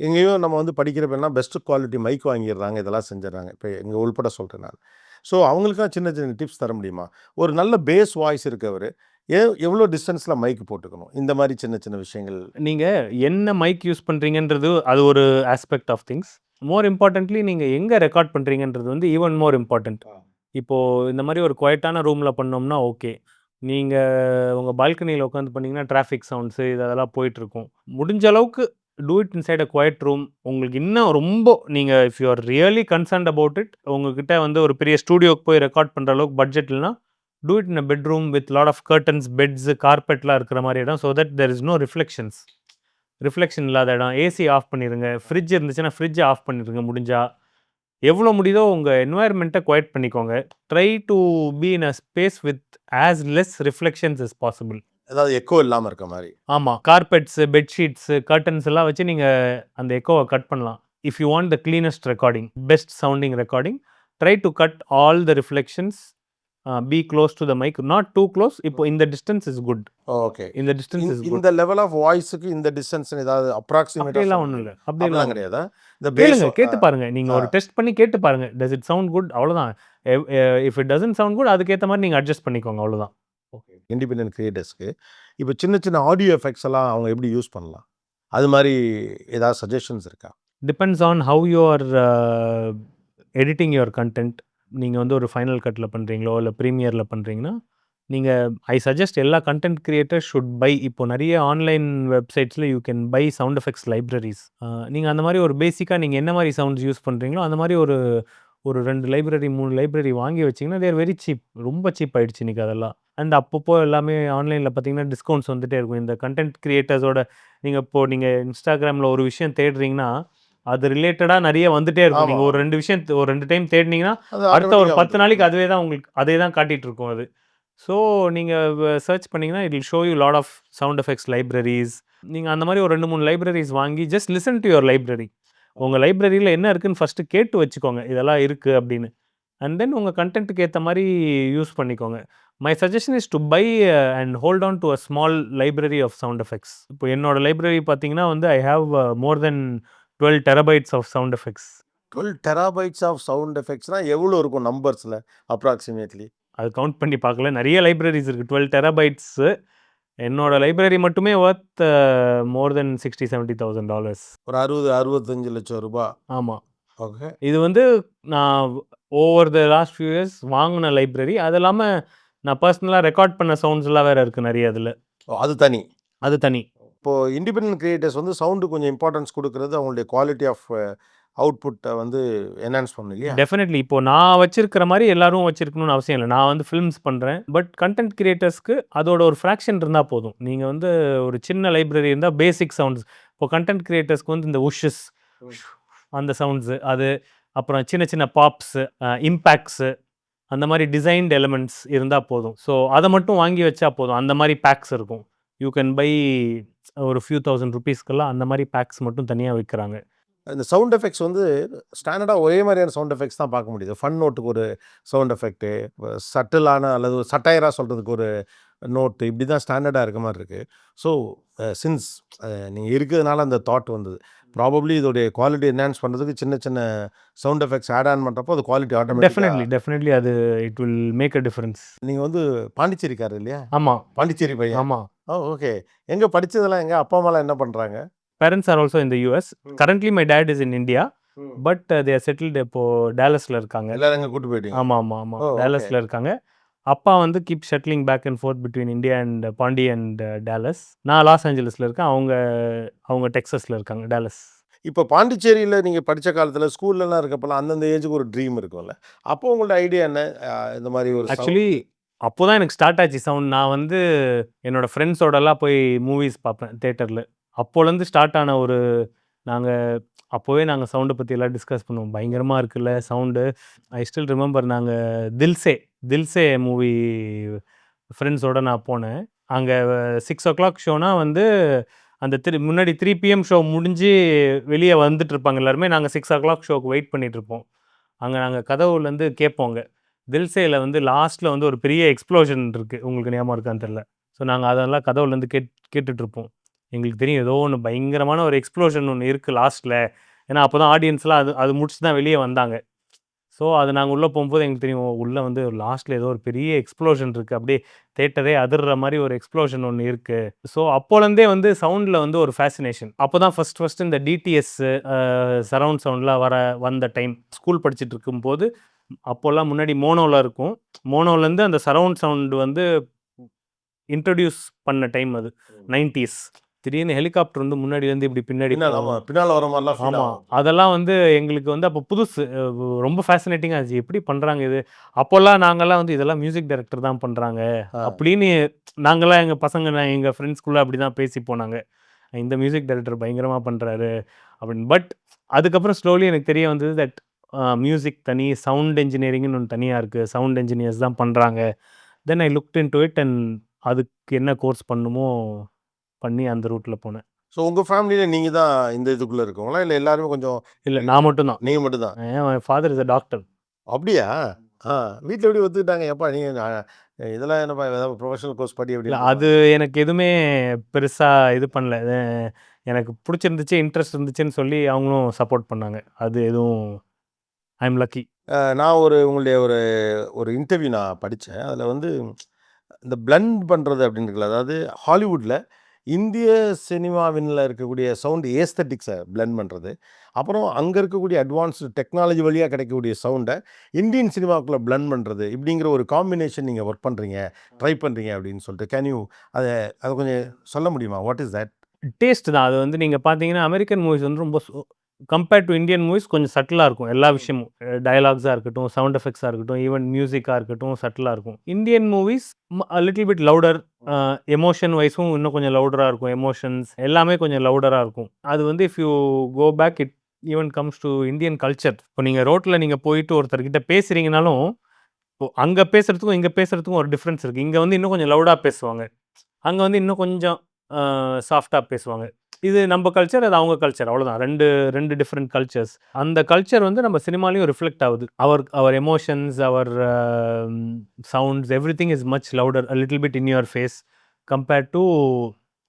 எங்கேயோ நம்ம வந்து படிக்கிறப்பலாம் பெஸ்ட் குவாலிட்டி மைக் வாங்கிடுறாங்க. இதெல்லாம் செஞ்சுடுறாங்க. இப்ப எங்க உள்பட சொல்றேன் நான். ஸோ அவங்களுக்கெல்லாம் சின்ன சின்ன டிப்ஸ் தர முடியுமா? ஒரு நல்ல பேஸ் வாய்ஸ் இருக்கவரு, எவ்வளோ டிஸ்டன்ஸ்ல மைக் போட்டுக்கணும்? இந்த மாரி சின்ன சின்ன விஷயங்கள். நீங்க என்ன மைக் யூஸ் பண்றீங்கன்றது அது ஒரு aspect of things. More importantly நீங்க எங்க ரெக்கார்ட் பண்றீங்கன்றது வந்து ஈவன் மோர் இம்பார்ட்டன்ட். இப்போ இந்த மாரி ஒரு குவைட்டான ரூம்ல பண்ணோம்னா ஓகே. நீங்க உங்க பால்கனியில உட்காந்து பண்ணீங்கன்னா, டிராஃபிக் சவுண்ட்ஸு அதெல்லாம் போயிட்டுருக்கும். முடிஞ்ச அளவுக்கு do it inside a quiet room. உங்களுக்கு இன்னும் ரொம்ப நீங்க if you are really concerned about it, உங்ககிட்ட வந்து ஒரு பெரிய ஸ்டூடியோக்கு போய் ரெக்கார்ட் பண்ற அளவுக்கு பட்ஜெட் இல்லன்னா, do it in a bedroom with lot of curtains, beds, கார்பெட்லாம் இருக்கிற மாரி இடம். So that there is no reflections. Reflection இல்லாத இடம். ஏசி ஆஃப் பண்ணிருங்க. ஃப்ரிட்ஜ் இருந்துச்சுன்னா, ஃப்ரிட்ஜ ஆஃப் பண்ணிருங்க முடிஞ்சா. எவ்வளோ முடியுதோ உங்க என்வாயர்ன்மென்ட்ட குவைட் பண்ணிக்கோங்க. Try to be in a space with as less reflections as possible. ஏதாவது எக்கோ இல்லாம இருக்க மாரி. ஆமா. கார்பெட்ஸ், பெட்ஷீட்ஸ், கர்டன்ஸ் எல்லாம் வச்சு நீங்க அந்த எக்கோவ கட் பண்ணலாம். If you want the cleanest recording, best sounding recording, try to cut all the reflections. Be close to the mic. Not too close. இப்போ இந்த டிஸ்டன்ஸ் இஸ் குட். ஓகே. இந்த distance is good. இந்த level of வாய்ஸ்க்கு இந்த டிஸ்டன்ஸ்ன்னு ஏதாவது அப்ராக்ஸிமேட்டா அப்படியெல்லாம் சொல்ல ஒண்ணும் இல்ல. முடியுமா? அப்படியெல்லாம் அப்படிலாம் ஒண்ணும் இல்ல. கிடையாதா? இந்த பேஸ் கேளுங்க. கேட்டு பாருங்க. நீங்க ஆ. ஒரு டெஸ்ட் பண்ணி கேட்டு பாருங்க. Does it sound good? அவ்வளோதான். Even uh if it doesn't sound good அதுக்கேத்த மாரி நீங்க அட்ஜஸ்ட் பண்ணிக்கோங்க. அவ்வளோதான். ஓகே. இண்டிபெண்டன்ட் கிரியேட்டர்ஸ்க்கு, இப்ப சின்ன சின்ன ஆடியோ எஃபெக்ட்ஸ் எல்லாம் அவங்க எப்படி யூஸ் பண்ணலாம்? அது மாரி ஏதாவது சஜஷன்ஸ் இருக்கா? Depends on how you are editing your content. நீங்க வந்து ஒரு ஃபைனல் கட்ல பண்றீங்களோ, இல்ல ப்ரீமியர்ல பண்றீங்கன்னா, நீங்க ஐ சஜெஸ்ட் எல்லா கன்டென்ட் கிரியேட்டர்ஸ் ஷுட் பை. இப்போ நெறைய ஆன்லைன் வெப்சைட்ஸ்ல you can buy sound effects libraries. நீங்க அந்த மாரி ஒரு பேசிக்கா நீங்க என்ன மாரி சவுண்ட்ஸ் யூஸ் பண்றீங்களோ, அந்த மாரி ஒரு ஒரு 2 லைப்ரரி, 3 லைப்ரரி வாங்கி வச்சீங்கன்னா, தே ஆர் வெரி சீப். ரொம்ப சீப் ஆயிடுச்சு இன்னைக்கு அதெல்லாம். அண்ட் அப்பப்போ எல்லாமே ஆன்லைன்ல பார்த்தீங்கன்னா, டிஸ்கவுண்ட்ஸ் வந்துட்டே இருக்கும். இந்த கன்டென்ட் கிரியேட்டர்ஸோட நீங்க Instagramல ஒரு விஷயம் தேடுறீங்கன்னா, அது ரிலேட்டடா நிறைய வந்துட்டே இருக்கும். ஆமா. நீங்க ஒரு 2 விஷயம் ஒரு 2 டைம் தேடினீங்கன்னா, அது அடுத்த ஒரு ஆட்டோமேட்டிக்கா 10 வந்துரும். நாளைக்கு அதுவே தான் உங்களுக்கு அதே தான் காட்டிட்டு இருக்கும் அது. ஸோ நீங்க சர்ச் பண்ணீங்கன்னா, it will show you lot of sound effects libraries. நீங்க அந்த மாரி ஒரு 2, 3 லைப்ரரீஸ் வாங்கி just listen to your library. உங்க லைப்ரரியில என்ன இருக்குன்னு ஃபர்ஸ்ட்டு கேட்டு வச்சுக்கோங்க. இதெல்லாம் இருக்கு அப்படின்னு. அண்ட் தென் உங்க கன்டென்ட்க்கு ஏத்த மாரி யூஸ் பண்ணிக்கோங்க. My suggestion is to buy and hold on to a small library of sound effects. இப்போ என்னோட லைப்ரரி பார்த்தீங்கன்னா வந்து I have more than 12 terabytes of sound effects. 12 terabytes of sound எஃபெக்ட்ஸ்னா எவ்வளோ இருக்கும் நம்பர்ஸ்ல அப்ராக்ஸிமேட்லி? அது கவுண்ட் பண்ணி பார்க்கல. நெறைய லைப்ரரீஸ் இருக்கு. 12 டெராபைட்ஸ். என்னோட லைப்ரரி மட்டுமே வொர்த் மோர் தென் $60,000-70,000. ஒரு 60, 65 லட்சம் ரூபாய். ஆமா. ஓகே. இது வந்து நான் over the last few years வாங்குன லைப்ரரி. அது இல்லாம நான் பர்சனலா ரெக்கார்ட் பண்ண சவுண்ட்ஸ்லாம் வேற இருக்கு நெறைய அதுல. அது தனி. அது தனி. இப்போ இண்டிபெண்டன்ட் கிரியேட்டர்ஸ் வந்து சவுண்டுக்கு கொஞ்சம் இம்பார்ட்டன்ஸ் குடுக்குறது அவங்களுடைய குவாலிட்டி ஆஃப் அவுட்புட்ட வந்து என்ஹான்ஸ் பண்ணும் இல்லையா? டெஃபினெட்லி. இப்போ நான் வச்சிருக்கிற மாரி எல்லாரும் வச்சிருக்கணும்னு அவசியம் இல்ல. நான் வந்து ஃபில்ம்ஸ் பண்றேன். பட் கன்டென்ட் கிரியேட்டர்ஸ்க்கு அதோட ஒரு ஃபிராக்ஷன் இருந்தா போதும். நீங்க வந்து ஒரு சின்ன லைப்ரரி இருந்தா பேசிக் சவுண்ட்ஸ். இப்போ கன்டென்ட் கிரியேட்டர்ஸ்க்கு வந்து இந்த உஷ்ஷஸ் அந்த சவுண்ட்ஸ் அது அப்புறம் சின்ன சின்ன பாப்ஸ், இம்பேக்ட்ஸ் அந்த மாரி டிசைன்ட் எலிமெண்ட்ஸ் இருந்தா போதும். ஸோ அத மட்டும் வாங்கி வச்சா போதும். அந்த மாரி பேக்ஸ் இருக்கும். யூ கேன் பை ஒரு ஃபியூ தௌசண்ட் ரூப்பீஸ்க்கெல்லாம் அந்த மாரி பேக்ஸ் மட்டும் தனியா விக்கிறாங்க. இந்த சவுண்ட் எஃபெக்ட்ஸ் வந்து ஸ்டாண்டர்டா ஒரே மாதிரியான சவுண்ட் எஃபெக்ட்ஸ் தான் பார்க்க முடியுது. ஃபன் நோட்டுக்கு ஒரு சவுண்ட் எஃபெக்ட்டு, சட்டிலான அல்லது சட்டையரா சொல்றதுக்கு ஒரு நோட்டு இப்படி தான் ஸ்டாண்டர்டா இருக்க மாரி இருக்கு. ஸோ சின்ஸ் நீங்க இருக்கிறதுனால அந்த தாட் வந்தது. ப்ராபப்ளி இதோடைய குவாலிட்டி என்ஹான்ஸ் பண்றதுக்கு சின்ன சின்ன சவுண்ட் எஃபெக்ட்ஸ் ஆட் ஆன் பண்றப்போ அது குவாலிட்டி ஆட்டோமேட்டிக்கா. டெஃபினெட்லி அது it will make a difference. நீங்க வந்து பாண்டிச்சேரிக்காரர் இல்லையா? ஆமா, பாண்டிச்சேரி பையன். ஆமா. ஓ! ஓகே. எங்க படிச்சதெல்லாம் எங்க? அப்பா, அம்மாலாம் என்ன பண்றாங்க? Parents are also in the US. Currently my dad is in India. But they are settled இப்போ டாலஸ்ல இருக்காங்க. எல்லாரும் எங்க கூட்டு போயிட்டீங்க? ஆமா. ஓ! ஓகே. டாலஸ்ல இருக்காங்க. அப்பா வந்து keep shuttling back and forth between India and Pondy and Dallas. நான் லாஸ் ஏஞ்சல்ஸ்ல இருக்கேன். அவங்க டெக்சாஸ்ல இருக்காங்க, டாலஸ். இப்ப பாண்டிச்சேரியில நீங்க படிச்ச காலத்துல ஸ்கூல்லலாம் இருக்கப்பலாம் அந்தந்த ஏஜுக்கு ஒரு ட்ரீம் இருக்கும்ல. அப்போ உங்களோட ஐடியா என்ன? இந்த மாரி ஒரு ஆக்சுவலி அப்போ தான் எனக்கு ஸ்டார்ட் ஆச்சு சவுண்ட். நான் வந்து என்னோட ஃப்ரெண்ட்ஸோடலாம் போய் மூவிஸ் பார்ப்பேன் தியேட்டர்ல. அப்போலேருந்து ஸ்டார்ட் ஆன ஒரு நாங்க அப்போவே நாங்க சவுண்ட பத்தி எல்லாம் டிஸ்கஸ் பண்ணுவோம். பயங்கரமா இருக்குல்ல சவுண்டு. ஐ ஸ்டில் ரிமெம்பர் நாங்க தில்சே மூவி ஃப்ரெண்ட்ஸோட நான் போனேன். அங்க 6:00 ஷோனா வந்து அந்த முன்னாடி 3 PM ஷோ முடிஞ்சு வெளிய வந்துட்டுருப்பாங்க எல்லாருமே. நாங்க 6:00 ஷோக்கு வெயிட் பண்ணிட்டுருப்போம். அங்க நாங்க கதவுலேருந்து கேட்போங்க. தில்சேல வந்து லாஸ்ட்ல வந்து ஒரு பெரிய எக்ஸ்ப்ளோஷன் இருக்கு. உங்களுக்கு ஞாபகம் இருக்கான்னு தெரியல. ஸோ நாங்க அதெல்லாம் கதவுலேருந்து கேட்டுட்ருப்போம். எங்களுக்கு தெரியும் ஏதோ ஒண்ணு பயங்கரமான ஒரு எக்ஸ்ப்ளோஷன் ஒண்ணு இருக்கு லாஸ்ட்ல. ஏன்னா அப்பதான் ஆடியன்ஸ்லாம் அது அது முடிச்சு தான் வெளிய வந்தாங்க. ஸோ அது நாங்க உள்ள போம்போது எங்களுக்கு தெரியும். உள்ள வந்து லாஸ்ட்ல ஏதோ ஒரு பெரிய எக்ஸ்ப்ளோஷன் இருக்கு. அப்படியே தியேட்டரே அதிர்ற மாரி ஒரு எக்ஸ்ப்ளோஷன் ஒண்ணு இருக்கு. ஸோ அப்போலேருந்தே வந்து சவுண்ட்ல வந்து ஒரு ஃபேசினேஷன். அப்பதான் ஃபர்ஸ்ட் இந்த டிடிஎஸ் சரவுண்ட் சவுண்ட்லாம் வந்த டைம். ஸ்கூல் படிச்சுட்டு இருக்கும்போது அப்போலாம் முன்னாடி மோனோல இருக்கும். மோனோலேருந்து அந்த சரவுண்ட் சவுண்ட் வந்து இன்ட்ரோடியூஸ் பண்ண டைம் அது. 90s. திடீர்னு ஹெலிகாப்டர் வந்து முன்னாடிலேருந்து இப்படி பின்னாடி ஆமா. பின்னால வர மாரிலாம் ஃபீல் ஆமா. ஆகும். அதெல்லாம் வந்து எங்களுக்கு வந்து அப்போ புதுசு. ரொம்ப ஃபேசினேட்டிங்கா இருந்துச்சு. எப்படி பண்றாங்க இது? அப்போலாம் நாங்கலாம் வந்து இதெல்லாம் மியூசிக் டைரக்டர் தான் பண்றாங்க. ஆ. அப்படின்னு நாங்கலாம் எங்க ஃப்ரெண்ட்ஸ்குள்ள அப்படிதான் பேசி போனாங்க. இந்த மியூசிக் டைரக்டர் பயங்கரமா பண்றாரு அப்படின்னு. பட் அதுக்கப்புறம் ஸ்லோலி எனக்கு தெரிய வந்தது தட் மியூசிக் தனி, சவுண்ட் என்ஜினியரிங்ன்னு ஒண்ணு தனியா இருக்கு. சவுண்ட் என்ஜினியர்ஸ் தான் பண்றாங்க. Then I looked into it and அதுக்கு என்ன கோர்ஸ் பண்ணணுமோ பண்ணி அந்த ரூட்ல போனேன். ஸோ உங்க ஃபேமிலில நீங்க தான் இந்த இதுக்குள்ள இருக்கவங்களா? இல்ல எல்லாருமே கொஞ்சம் இல்ல நான் மட்டும் தான். நீங்க மட்டும் தான். My father is a doctor. அப்படியா? ஆ. வீட்ல எப்படி ஒத்துக்கிட்டாங்க? எப்பா நீங்க இதெல்லாம் என்னப்பா ஏதாவது ப்ரொஃபஷனல் கோர்ஸ் படி இல்ல அப்படின்னு. அது எனக்கு எதுவுமே பெருசா இது பண்ணல. எனக்கு புடிச்சிருந்துச்சு, இன்ட்ரெஸ்ட் இருந்துச்சுன்னு சொல்லி அவங்களும் சப்போர்ட் பண்ணாங்க. அது எதுவும் ஐ அம் லக்கி. நான் உங்களுடைய ஒரு இன்டர்வியூ நான் படிச்சேன். அதுல வந்து இந்த பிளெண்ட் பண்றது அப்படின்னு இருக்குல்ல. அதாவது ஹாலிவுட்ல இந்திய சினிமாவின்ல இருக்கக்கூடிய சவுண்ட் ஏஸ்தட்டிக்ஸை பிளெண்ட் பண்றது. அப்புறம் அங்க இருக்கக்கூடிய அட்வான்ஸ்டு டெக்னாலஜி வழியா கிடைக்கக்கூடிய சவுண்ட இந்தியன் சினிமாக்குள்ள பிளெண்ட் பண்றது. இப்படிங்கிற ஒரு காம்பினேஷன் நீங்க வொர்க் பண்றீங்க, ட்ரை பண்றீங்க அப்படின்னு சொல்லிட்டு. கேன் யூ அத அத கொஞ்சம் சொல்ல முடியுமா? What is that? டேஸ்ட் தான். அது வந்து நீங்க பார்த்தீங்கன்னா, அமெரிக்கன் மூவிஸ் வந்து ரொம்ப கம்பேர்ட் டூ இந்தியன் மூவிஸ் கொஞ்சம் சட்டிலா இருக்கும். எல்லா விஷயமும். டயலாக்ஸா இருக்கட்டும், சவுண்ட் எஃபெக்ட்ஸா இருக்கட்டும், ஈவன் மியூசிக்கா இருக்கட்டும், சட்டிலா இருக்கும். Indian movies little bit louder. Emotion வைஸும் இன்னும் கொஞ்சம் லவுடரா இருக்கும். எமோஷன்ஸ் எல்லாமே கொஞ்சம் லவுடரா இருக்கும். அது வந்து if you go back even comes to Indian culture. இப்போ நீங்கள் ரோட்டில் நீங்கள் போயிட்டு ஒருத்தர்கிட்ட பேசுகிறீங்கனாலும், இப்போ அங்கே பேசுகிறதுக்கும் இங்கே பேசுகிறதுக்கும் ஒரு டிஃப்ரென்ஸ் இருக்குது. இங்கே வந்து இன்னும் கொஞ்சம் லவுடாக பேசுவாங்க, அங்கே வந்து இன்னும் கொஞ்சம் சாஃப்டாக பேசுவாங்க. இது நம்ம கல்ச்சர், அது அவங்க கல்ச்சர், அவ்வளோதான். ரெண்டு டிஃப்ரெண்ட் கல்ச்சர்ஸ். அந்த கல்ச்சர் வந்து நம்ம சினிமாலையும் ரிஃப்ளெக்ட் ஆகுது. Our emotions, our sounds, everything is much louder, a little bit in your face compared to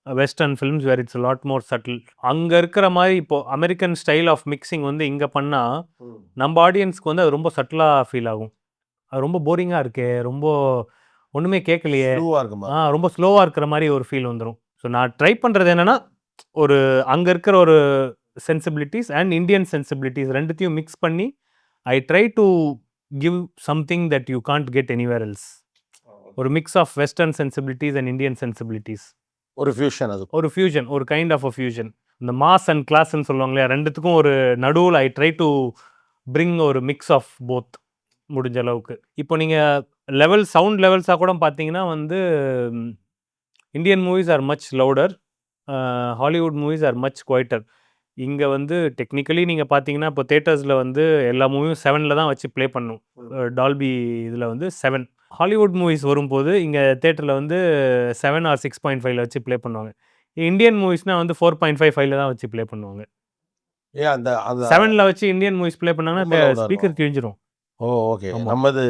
western films where it's lot more subtle. அங்கே இருக்கிற மாதிரி இப்போது அமெரிக்கன் ஸ்டைல் ஆஃப் மிக்சிங் வந்து இங்கே பண்ணால் நம்ம ஆடியன்ஸ்க்கு வந்து அது ரொம்ப சட்டிலாக ஃபீல் ஆகும். அது ரொம்ப போரிங்காக இருக்கே, ரொம்ப ஒன்றுமே கேட்கலையே, ரொம்ப ஸ்லோவாக இருக்கிற மாதிரி ஒரு ஃபீல் வந்துடும். ஸோ நான் ட்ரை பண்ணுறது என்னென்னா, ஒரு அங்கே இருக்கிற ஒரு சென்சிபிலிட்டிஸ் அண்ட் இந்தியன் சென்சிபிலிட்டிஸ் ரெண்டுத்தையும் மிக்ஸ் பண்ணி I try to give something that you can't get anywhere else. ஒரு mix of western sensibilities and Indian sensibilities. ஒரு ஃபியூஷன், அது ஒரு ஃபியூஷன், ஒரு கைண்ட் ஆஃப் அ ஃபியூஷன். இந்த மாஸ் அண்ட் கிளாஸ்ன்னு சொல்லுவாங்க இல்லையா, ரெண்டுத்துக்கும் ஒரு நடுவில் ஐ ட்ரை டு பிரிங் ஒரு மிக்ஸ் ஆஃப் போத் முடிஞ்ச அளவுக்கு. இப்போ நீங்கள் சவுண்ட் லெவல்ஸாக கூட பார்த்தீங்கன்னா வந்து Indian movies are much louder, Hollywood movies are much quieter. இங்கே வந்து டெக்னிக்கலி நீங்கள் பார்த்தீங்கன்னா இப்போ தேட்டர்ஸில் வந்து எல்லா மூவியும் 7ல் தான் வச்சு ப்ளே பண்ணும். டால்பி இதில் வந்து 7. ஹாலிவுட் மூவிஸ் வரும்போது இங்கே தேட்டரில் வந்து 7 ஆர் 6.5ல வச்சு ப்ளே பண்ணுவாங்க. இந்தியன் மூவிஸ்னால் வந்து 4.5, 5ல தான் வச்சு ப்ளே பண்ணுவாங்க. ஏன் அந்த 7ல வச்சு இந்தியன் மூவிஸ் ப்ளே பண்ணாங்கன்னா ஸ்பீக்கர் கிழிஞ்சிரும். ஓ ஓகே. நம்மது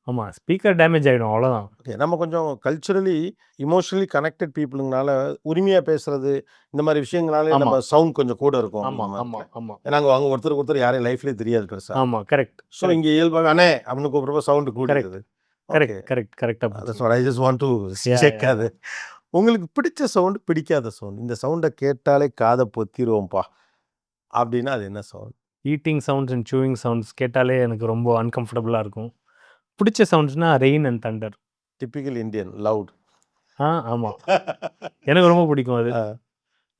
ஆமாம், ஸ்பீக்கர் டேமேஜ் ஆகிடும், அவ்வளோதான். ஓகே. நம்ம கொஞ்சம் கல்ச்சுரலி இமோஷனலி கனெக்டட் பீப்புளுங்கனால உரிமையாக பேசுறது இந்த மாதிரி விஷயங்களால நம்ம சவுண்ட் கொஞ்சம் கூட இருக்கும். ஆமாம் ஆமாம் ஆமாம். ஏன்னா அங்கே ஒருத்தருக்கு ஒருத்தர் யாரையும் லைஃப்லேயே தெரியாது பெருசாக. ஆமாம், கரெக்ட். ஸோ இங்கே இயல்பாக அண்ணே அப்படின்னு கூப்பிட்றப்ப சவுண்டு கூட இருக்குது. கரெக்டாக. I just want to check அது. உங்களுக்கு பிடிச்ச சவுண்டு, பிடிக்காத சவுண்ட், இந்த சவுண்டை கேட்டாலே காதை பொத்திடுவோம்ப்பா அப்படின்னா அது என்ன sound? Eating sounds and chewing sounds கேட்டாலே எனக்கு ரொம்ப அன்கம்ஃபர்டபுளாக இருக்கும். பிடிச்ச சவுண்ட்ஸ்னால் rain and thunder. Typical Indian loud. ஆமாம், எனக்கு ரொம்ப பிடிக்கும் அது.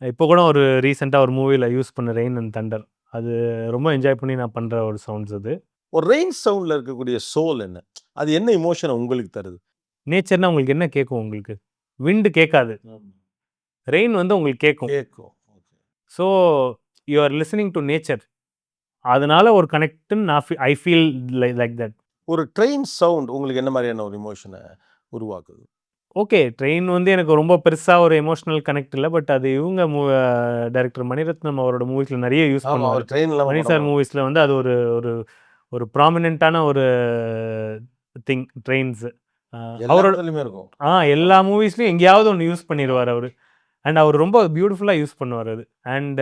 இப்போ கூட ஒரு ரீசெண்டாக ஒரு மூவியில் யூஸ் பண்ண ரெயின் அண்ட் தண்டர், அது ரொம்ப என்ஜாய் பண்ணி நான் பண்ணுற ஒரு சவுண்ட்ஸ் அது. ஒரு ரெயின் சவுண்டில் இருக்கக்கூடிய சோல் என்ன, அது என்ன இமோஷனை உங்களுக்கு தருது? நேச்சர்னா உங்களுக்கு என்ன கேட்கும்? உங்களுக்கு விண்டு கேட்காது, ரெயின் வந்து உங்களுக்கு கேட்கும். So you are listening to nature, அதனால ஒரு கனெக்ட்னு நான் ஐ ஃபீல் லைக் தட். ஒரு ட்ரெயின் சவுண்ட் உங்களுக்கு என்ன மாதிரியான ஒரு இமோஷனை உருவாக்குது? ஓகே, ட்ரெயின் வந்து எனக்கு ரொம்ப பெருசாக ஒரு எமோஷனல் கனெக்ட் இல்லை. பட் அது இவங்க டைரக்டர் மணிரத்னம் அவரோட மூவிஸில் நிறைய யூஸ் பண்ணுவார். மணி சார் மூவிஸில் வந்து அது ஒரு ஒரு ஒரு ப்ராமினென்ட்டான ஒரு திங், ட்ரெயின்ஸ். அவரோட இருக்கும். எல்லா மூவிஸ்லையும் எங்கேயாவது ஒன்று யூஸ் பண்ணிடுவார் அவர். அண்ட் அவர் ரொம்ப பியூட்டிஃபுல்லாக யூஸ் பண்ணுவார் அது. அண்ட்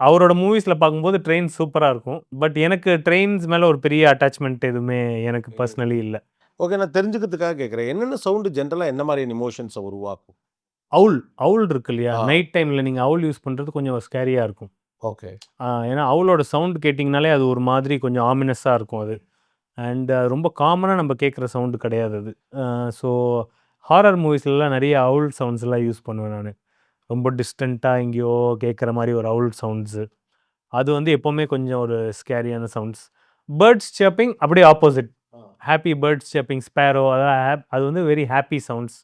அவரோட மூவிஸில் பார்க்கும்போது ட்ரெயின் சூப்பராக இருக்கும். பட் எனக்கு ட்ரெயின்ஸ் மேலே ஒரு பெரிய அட்டாச்மெண்ட் எதுவுமே எனக்கு பர்சனலி இல்லை. ஓகே, நான் தெரிஞ்சுக்கிறதுக்காக கேட்குறேன், என்னென்ன சவுண்டு ஜென்ரலாக என்ன மாதிரியான இமோஷன்ஸை உருவாக்கும்? அவுல் இருக்கு இல்லையா, நைட் டைமில் நீங்கள் அவுல் யூஸ் பண்ணுறது கொஞ்சம் ஸ்கேரியாக இருக்கும். ஓகே. ஏன்னா அவுலோட சவுண்டு கேட்டிங்கனாலே அது ஒரு மாதிரி கொஞ்சம் ஆமினஸாக இருக்கும் அது. அண்ட் ரொம்ப காமனாக நம்ம கேட்குற சவுண்டு கிடையாது அது. ஸோ ஹாரர் மூவிஸ்லாம் நிறைய அவுல் சவுண்ட்ஸ்லாம் யூஸ் பண்ணுவேன் நான். ரொம்ப டிஸ்டண்ட்டாக எங்கேயோ கேட்குற மாதிரி ஒரு அவுல் சவுண்ட்ஸு, அது வந்து எப்போவுமே கொஞ்சம் ஒரு ஸ்கேரியான சவுண்ட்ஸ். பேர்ட்ஸ் சேப்பிங் அப்படியே opposite. Happy birds shaping, Sparrow, அதான் அது வந்து வெரி ஹாப்பி சவுண்ட்ஸ்.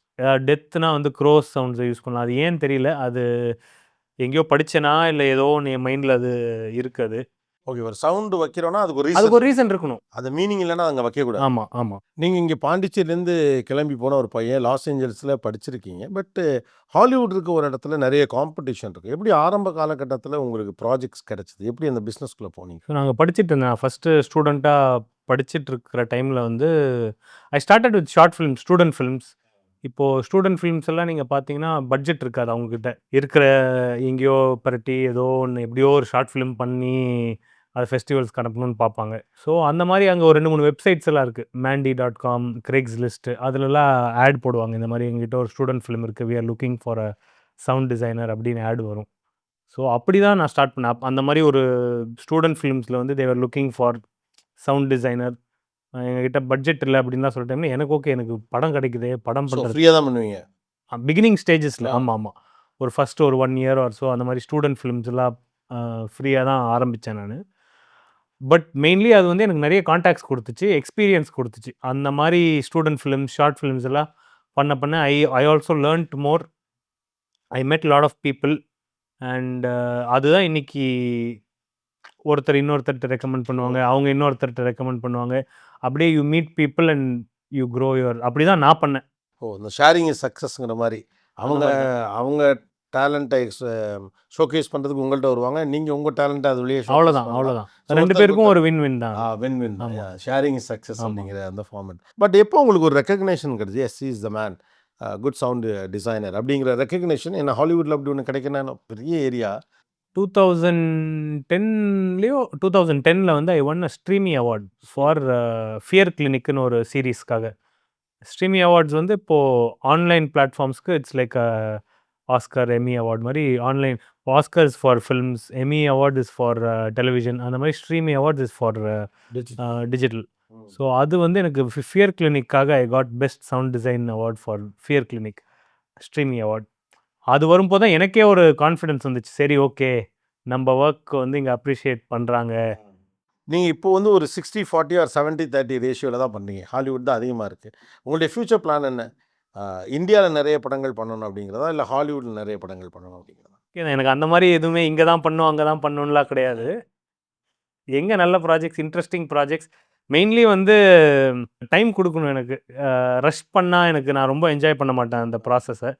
டெத்துனா வந்து க்ரோஸ் சவுண்ட்ஸை யூஸ் பண்ணலாம். அது ஏன்னு தெரியல, அது எங்கேயோ படித்தேனா இல்லை ஏதோ ஒன்று என் மைண்டில் அது இருக்குது. ஓகே, ஒரு சவுண்டு வைக்கிறோன்னா அதுக்கு ஒரு ரீசன் இருக்கணும். அது மீனிங் இல்லைன்னா அங்கே வைக்கக்கூடாது. ஆமாம் ஆமாம். நீங்கள் இங்கே பாண்டிச்சேரியிலேருந்து கிளம்பி போன ஒரு பையன், லாஸ் ஏஞ்சல்ஸில் படிச்சிருக்கீங்க. பட் ஹாலிவுட் இருக்க ஒரு இடத்துல நிறைய காம்படிஷன் இருக்குது. எப்படி ஆரம்ப காலகட்டத்தில் உங்களுக்கு ப்ராஜெக்ட்ஸ் கிடச்சிது? எப்படி அந்த பிஸ்னஸ்குள்ளே போனீங்க? ஸோ நாங்கள் படிச்சுட்டு இருந்தேன், ஃபஸ்ட்டு ஸ்டூடெண்ட்டாக படிச்சுட்டு இருக்கிற டைமில் வந்து I started with short films, student films. இப்போது ஸ்டூடெண்ட் ஃபிலிம்ஸ் எல்லாம் நீங்கள் பார்த்தீங்கன்னா பட்ஜெட் இருக்காது அவங்கக்கிட்ட. இருக்கிற எங்கேயோ பரட்டி ஏதோ ஒன்று எப்படியோ ஒரு ஷார்ட் ஃபிலிம் பண்ணி அது ஃபெஸ்டிவல்ஸ்க்கு அனுப்பணும்னு பார்ப்பாங்க. ஸோ அந்த மாதிரி அங்கே ஒரு 2-3 வெப்சைட்ஸ் எல்லாம் இருக்குது. mandy.com, Craigslist, அதிலலாம் ஆட் போடுவாங்க. இந்த மாதிரி எங்ககிட்ட ஒரு ஸ்டூடெண்ட் ஃபிலிம் இருக்குது, we are looking for a sound designer அப்படின்னு ஆட் வரும். ஸோ அப்படி தான் நான் ஸ்டார்ட் பண்ணேன். அந்த மாதிரி ஒரு ஸ்டூடெண்ட் ஃபிலிம்ஸில் வந்து they were looking for sound designer. எங்ககிட்ட பட்ஜெட் இல்லை அப்படின்னு தான் சொல்லிட்டேன். எனக்கு ஓகே, எனக்கு படம் கிடைக்குது, படம் பண்ணுறது ஃப்ரீயாக தான் பண்ணுவீங்க பிகினிங் ஸ்டேஜஸில். ஆமாம், ஒரு ஃபஸ்ட்டு ஒரு 1 year ஆர் ஸோ அந்த மாதிரி ஸ்டூடெண்ட் ஃபிலிம்ஸ் எல்லாம் ஃப்ரீயாக தான் ஆரம்பித்தேன் நான். பட் மெயின்லி அது வந்து எனக்கு நிறைய கான்டாக்ட்ஸ் கொடுத்துச்சு, எக்ஸ்பீரியன்ஸ் கொடுத்துச்சு. அந்த மாதிரி ஸ்டூடெண்ட் ஃபிலிம்ஸ், ஷார்ட் ஃபிலிம்ஸ் எல்லாம் பண்ண ஐ ஆல்சோ லேர்ன்ட் மோர். ஐ மெட் லாட் ஆஃப் பீப்புள். அண்ட் அதுதான் இன்னைக்கு ஒருத்தர் இன்னொருத்தர்கிட்ட ரெக்கமெண்ட் பண்ணுவாங்க, அவங்க இன்னொருத்தர்கிட்ட ரெக்கமெண்ட் பண்ணுவாங்க. அப்படியே you meet people and you grow your அப்படிதான் நான் பண்ணேன். இந்த ஷேரிங் இஸ் சக்ஸஸ்ங்கிற மாதிரி அவங்க மாதிரி தான். அவங்க டேலண்ட்டை ஷோகேஸ் பண்ணுறதுக்கு உங்கள்கிட்ட வருவாங்க, நீங்கள் உங்கள் டேலண்ட்டை அது வெளியே அவ்வளோதான் அவ்வளோதான். 2 பேருக்கும் ஒரு வின் வின் தான். வின் வின் ஆமா. ஷேரிங் இஸ் சக்ஸஸ் ஆமா. அப்படிங்கிற அந்த ஃபார்மேட். பட் எப்போ உங்களுக்கு ஒரு ரெக்கக்னேஷன் கிடைச்சு, yes is the man, good sound designer அப்படிங்கிற ரெக்கக்னேஷன் என்ன ஹாலிவுட்டில் அப்படி ஒன்று கிடைக்கணும்? பெரிய ஏரியா. 2010லயோ 2010ல வந்து I won a Streamy award for Fear கிளினிக்னு ஒரு சீரீஸ்க்காக. ஸ்ட்ரீமி அவார்ட்ஸ் வந்து இப்போது ஆன்லைன் பிளாட்ஃபார்ம்ஸ்க்கு it's like Oscar, Emmy award மாதிரி online. Oscars for films, Emmy award is for television, அந்த மாதிரி Streamy awards is for digital. So அது வந்து எனக்கு ஃபியர் கிளினிக்காக I got best sound design award for Fear Clinic Streamy award. அது வரும்போது தான் எனக்கே ஒரு கான்ஃபிடென்ஸ் வந்துச்சு. சரி, ஓகே, நம்ம ஒர்க் வந்து இங்கே அப்ரிஷியேட் பண்ணுறாங்க. நீங்கள் இப்போ வந்து ஒரு 60-40 ஆர் 70-30 ரேஷியோவில் தான் பண்ணீங்க. ஹாலிவுட் தான் அதிகமாக இருக்குது. உங்களுடைய ஃப்யூச்சர் பிளான் என்ன? இந்தியாவில் நிறைய படங்கள் பண்ணணும் அப்படிங்கிறதா, இல்லை ஹாலிவுட்டில் நிறைய படங்கள் பண்ணணும் அப்படிங்கிறதா? எனக்கு அந்த மாதிரி எதுவுமே இங்கே தான் பண்ணணும் அங்கே தான் பண்ணணும்லாம் கிடையாது. எங்கே நல்ல ப்ராஜெக்ட்ஸ், இன்ட்ரெஸ்டிங் ப்ராஜெக்ட்ஸ், மெயின்லி வந்து டைம் கொடுக்கணும் எனக்கு. ரஷ் பண்ணால் எனக்கு நான் ரொம்ப என்ஜாய் பண்ண மாட்டேன் அந்த ப்ராசஸை.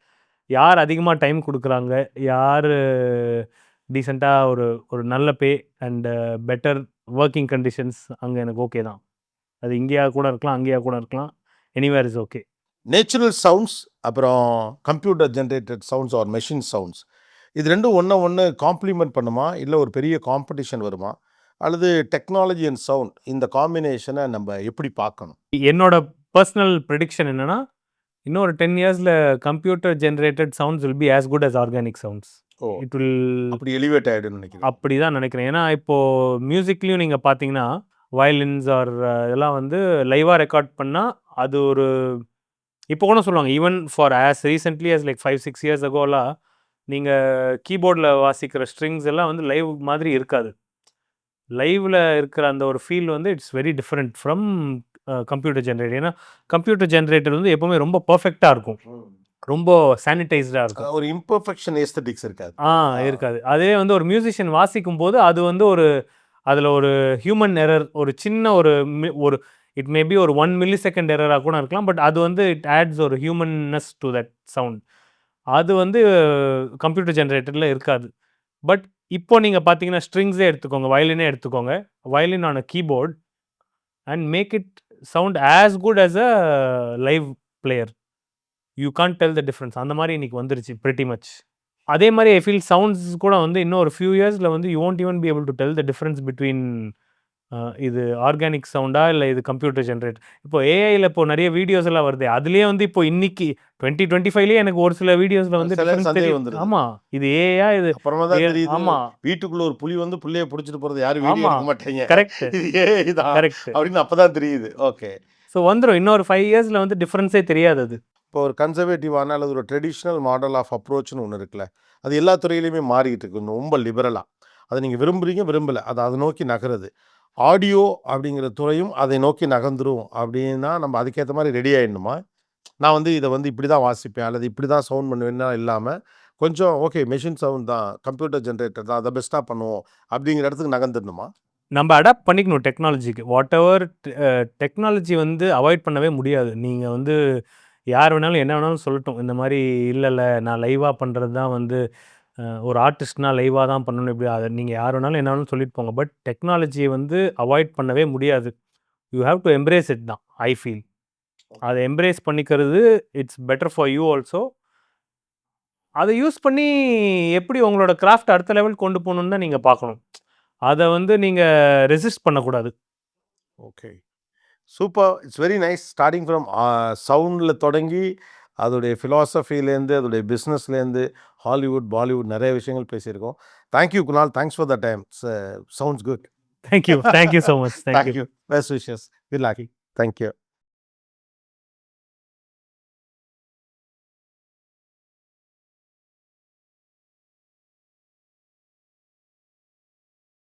யார் அதிகமாக டைம் கொடுக்குறாங்க, யார் டீசெண்டாக ஒரு ஒரு நல்ல pay and better working conditions, அங்கே எனக்கு ஓகே தான். அது இங்கேயா கூட இருக்கலாம், அங்கேயா கூட இருக்கலாம், anywhere is okay. Natural sounds, அப்புறம் computer generated sounds or machine sounds, இது ரெண்டும் ஒன்று காம்ப்ளிமெண்ட் பண்ணுமா, இல்லை ஒரு பெரிய காம்படிஷன் வருமா, அல்லது டெக்னாலஜி அண்ட் சவுண்ட் இந்த காம்பினேஷனை நம்ம எப்படி பார்க்கணும்? என்னோட பர்சனல் ப்ரெடிக்ஷன் என்னென்னா, இன்னொரு 10 இயர்ஸில் computer generated sounds will be as good as organic sounds. It will அப்படி எலிவேட் ஆகிடும்னு நினைக்கிறேன். அப்படி தான் நினைக்கிறேன். ஏன்னா இப்போது மியூசிக்லேயும் நீங்கள் பார்த்தீங்கன்னா வயலின்ஸ் ஆர் இதெல்லாம் வந்து லைவாக ரெக்கார்ட் பண்ணால் அது ஒரு இப்போ கூட சொல்லுவாங்க, even for as recently as like 5-6 years அகோலாம் நீங்கள் கீபோர்டில் வாசிக்கிற ஸ்ட்ரிங்ஸ் எல்லாம் வந்து லைவ் மாதிரி இருக்காது. லைவில் இருக்கிற அந்த ஒரு ஃபீல் வந்து it's very different from computer generator. ஏன்னா கம்ப்யூட்டர் ஜென்ரேட்டர் வந்து எப்போவுமே ரொம்ப பர்ஃபெக்டாக இருக்கும், ரொம்ப சானிடைஸ்டாக இருக்கும், ஒரு இம்பர்ஃபெக்ஷன் எஸ்தெட்டிக்ஸ் இருக்காது. இருக்காது. அதே வந்து ஒரு மியூசிஷியன் வாசிக்கும் போது அது வந்து ஒரு அதில் ஒரு ஹியூமன் எரர், ஒரு சின்ன ஒரு இட் மேபி ஒரு 1 millisecond எரராக கூட இருக்கலாம், பட் அது வந்து இட் ஆட்ஸ் ஒரு ஹியூமன்னஸ் டு தட் சவுண்ட். அது வந்து கம்ப்யூட்டர் ஜென்ரேட்டரில் இருக்காது. பட் இப்போ நீங்கள் பார்த்தீங்கன்னா ஸ்ட்ரிங்ஸே எடுத்துக்கோங்க, வயலினே எடுத்துக்கோங்க, violin on a keyboard and make it sound as good as a live player. You can't tell the difference. அந்த மாதிரி இன்னைக்கு வந்துருச்சு பிரிட்டி மச். அதே மாதிரி ஐ ஃபீல் சவுண்ட்ஸ் கூட வந்து இன்னும் ஒரு ஃபியூ இயர்ஸில் வந்து you won't even be able to tell the difference between இது ஆர்கானிக் சவுண்டா இல்லை இது கம்ப்யூட்டர் ஜென்ரேட். இப்போ ஏஐயில் இப்போ நிறைய வீடியோஸ் எல்லாம் வருது, அதுலேயே வந்து இப்போ இன்னைக்கு 2025லேயே எனக்கு ஒரு சில வீடியோஸில் வந்து difference தெரியும். ஆமாம், இது ஏஐயா இது அப்புறமா தான் தெரியுது. ஆமாம், வீட்டுக்குள்ள ஒரு புலி வந்து புள்ளைய பிடிச்சிட்டு போறது யாரும் வீடியோ எடுக்க மாட்டாங்க. கரெக்ட் இது ஏஐ தான் கரெக்ட். அப்படின்னு அப்பதான் தெரியுது. ஓகே, ஸோ வந்துடும் இன்னொரு 5 இயர்ஸில் வந்து டிஃப்ரென்ஸே தெரியாது. அது இப்போ ஒரு கன்சர்வேட்டிவான அல்லது ஒரு ட்ரெடிஷ்னல் மாடல் ஆஃப் அப்ரோச்னு ஒன்று இருக்குல்ல, அது எல்லா துறையிலையுமே மாறிக்கிட்டு இருக்கு ரொம்ப லிபரலாக. அதை நீங்கள் விரும்புகிறீங்க விரும்பலை, அதை நோக்கி நகருது. ஆடியோ அப்படிங்கிற துறையும் அதை நோக்கி நகர்ந்துரும் அப்படின்னா நம்ம அதுக்கேற்ற மாதிரி ரெடி ஆகிடணுமா? நான் வந்து இதை வந்து இப்படி தான் வாசிப்பேன் அல்லது இப்படி தான் சவுண்ட் பண்ணுவேன்னா இல்லாமல் கொஞ்சம் ஓகே மெஷின் சவுண்ட் தான், கம்ப்யூட்டர் ஜென்ரேட்டர் தான், அதை பெஸ்ட்டாக பண்ணுவோம் அப்படிங்கிற இடத்துக்கு நகர்ந்துடணுமா? நம்ம அடாப்ட் பண்ணிக்கணும் டெக்னாலஜிக்கு. வாட் எவர் டெக்னாலஜி வந்து அவாய்ட் பண்ணவே முடியாது. நீங்கள் வந்து யார் வேணாலும் என்ன வேணாலும் சொல்லட்டும், இந்த மாதிரி இல்லை நான் லைவாக பண்ணுறது தான் வந்து ஒரு ஆர்டிஸ்ட்னா லைவாக தான் பண்ணணும், இப்படி அதை நீங்கள் யார் வேணாலும் என்ன வேணாலும் சொல்லிட்டு போங்க. பட் டெக்னாலஜியை வந்து அவாய்ட் பண்ணவே முடியாது. You have to embrace it தான் ஐ ஃபீல். அதை எம்ப்ரேஸ் பண்ணிக்கிறது it's better for you also. அதை யூஸ் பண்ணி எப்படி உங்களோட கிராஃப்ட் அடுத்த லெவல் கொண்டு போகணுன்னு தான் நீங்கள் பார்க்கணும். அதை வந்து நீங்கள் ரெசிஸ்ட் பண்ணக்கூடாது. Okay, super. It's very nice. Starting from சவுண்டில் தொடங்கி அதோடைய ஃபிலாசபிலேருந்து அதோடைய பிஸ்னஸ்லேருந்து ஹாலிவுட் பாலிவுட் நிறைய விஷயங்கள் பேசியிருக்கோம். Thank you Kunal, thanks for the time. Sounds good. Thank you so much. Thank you. Best wishes. Good luck. Thank you.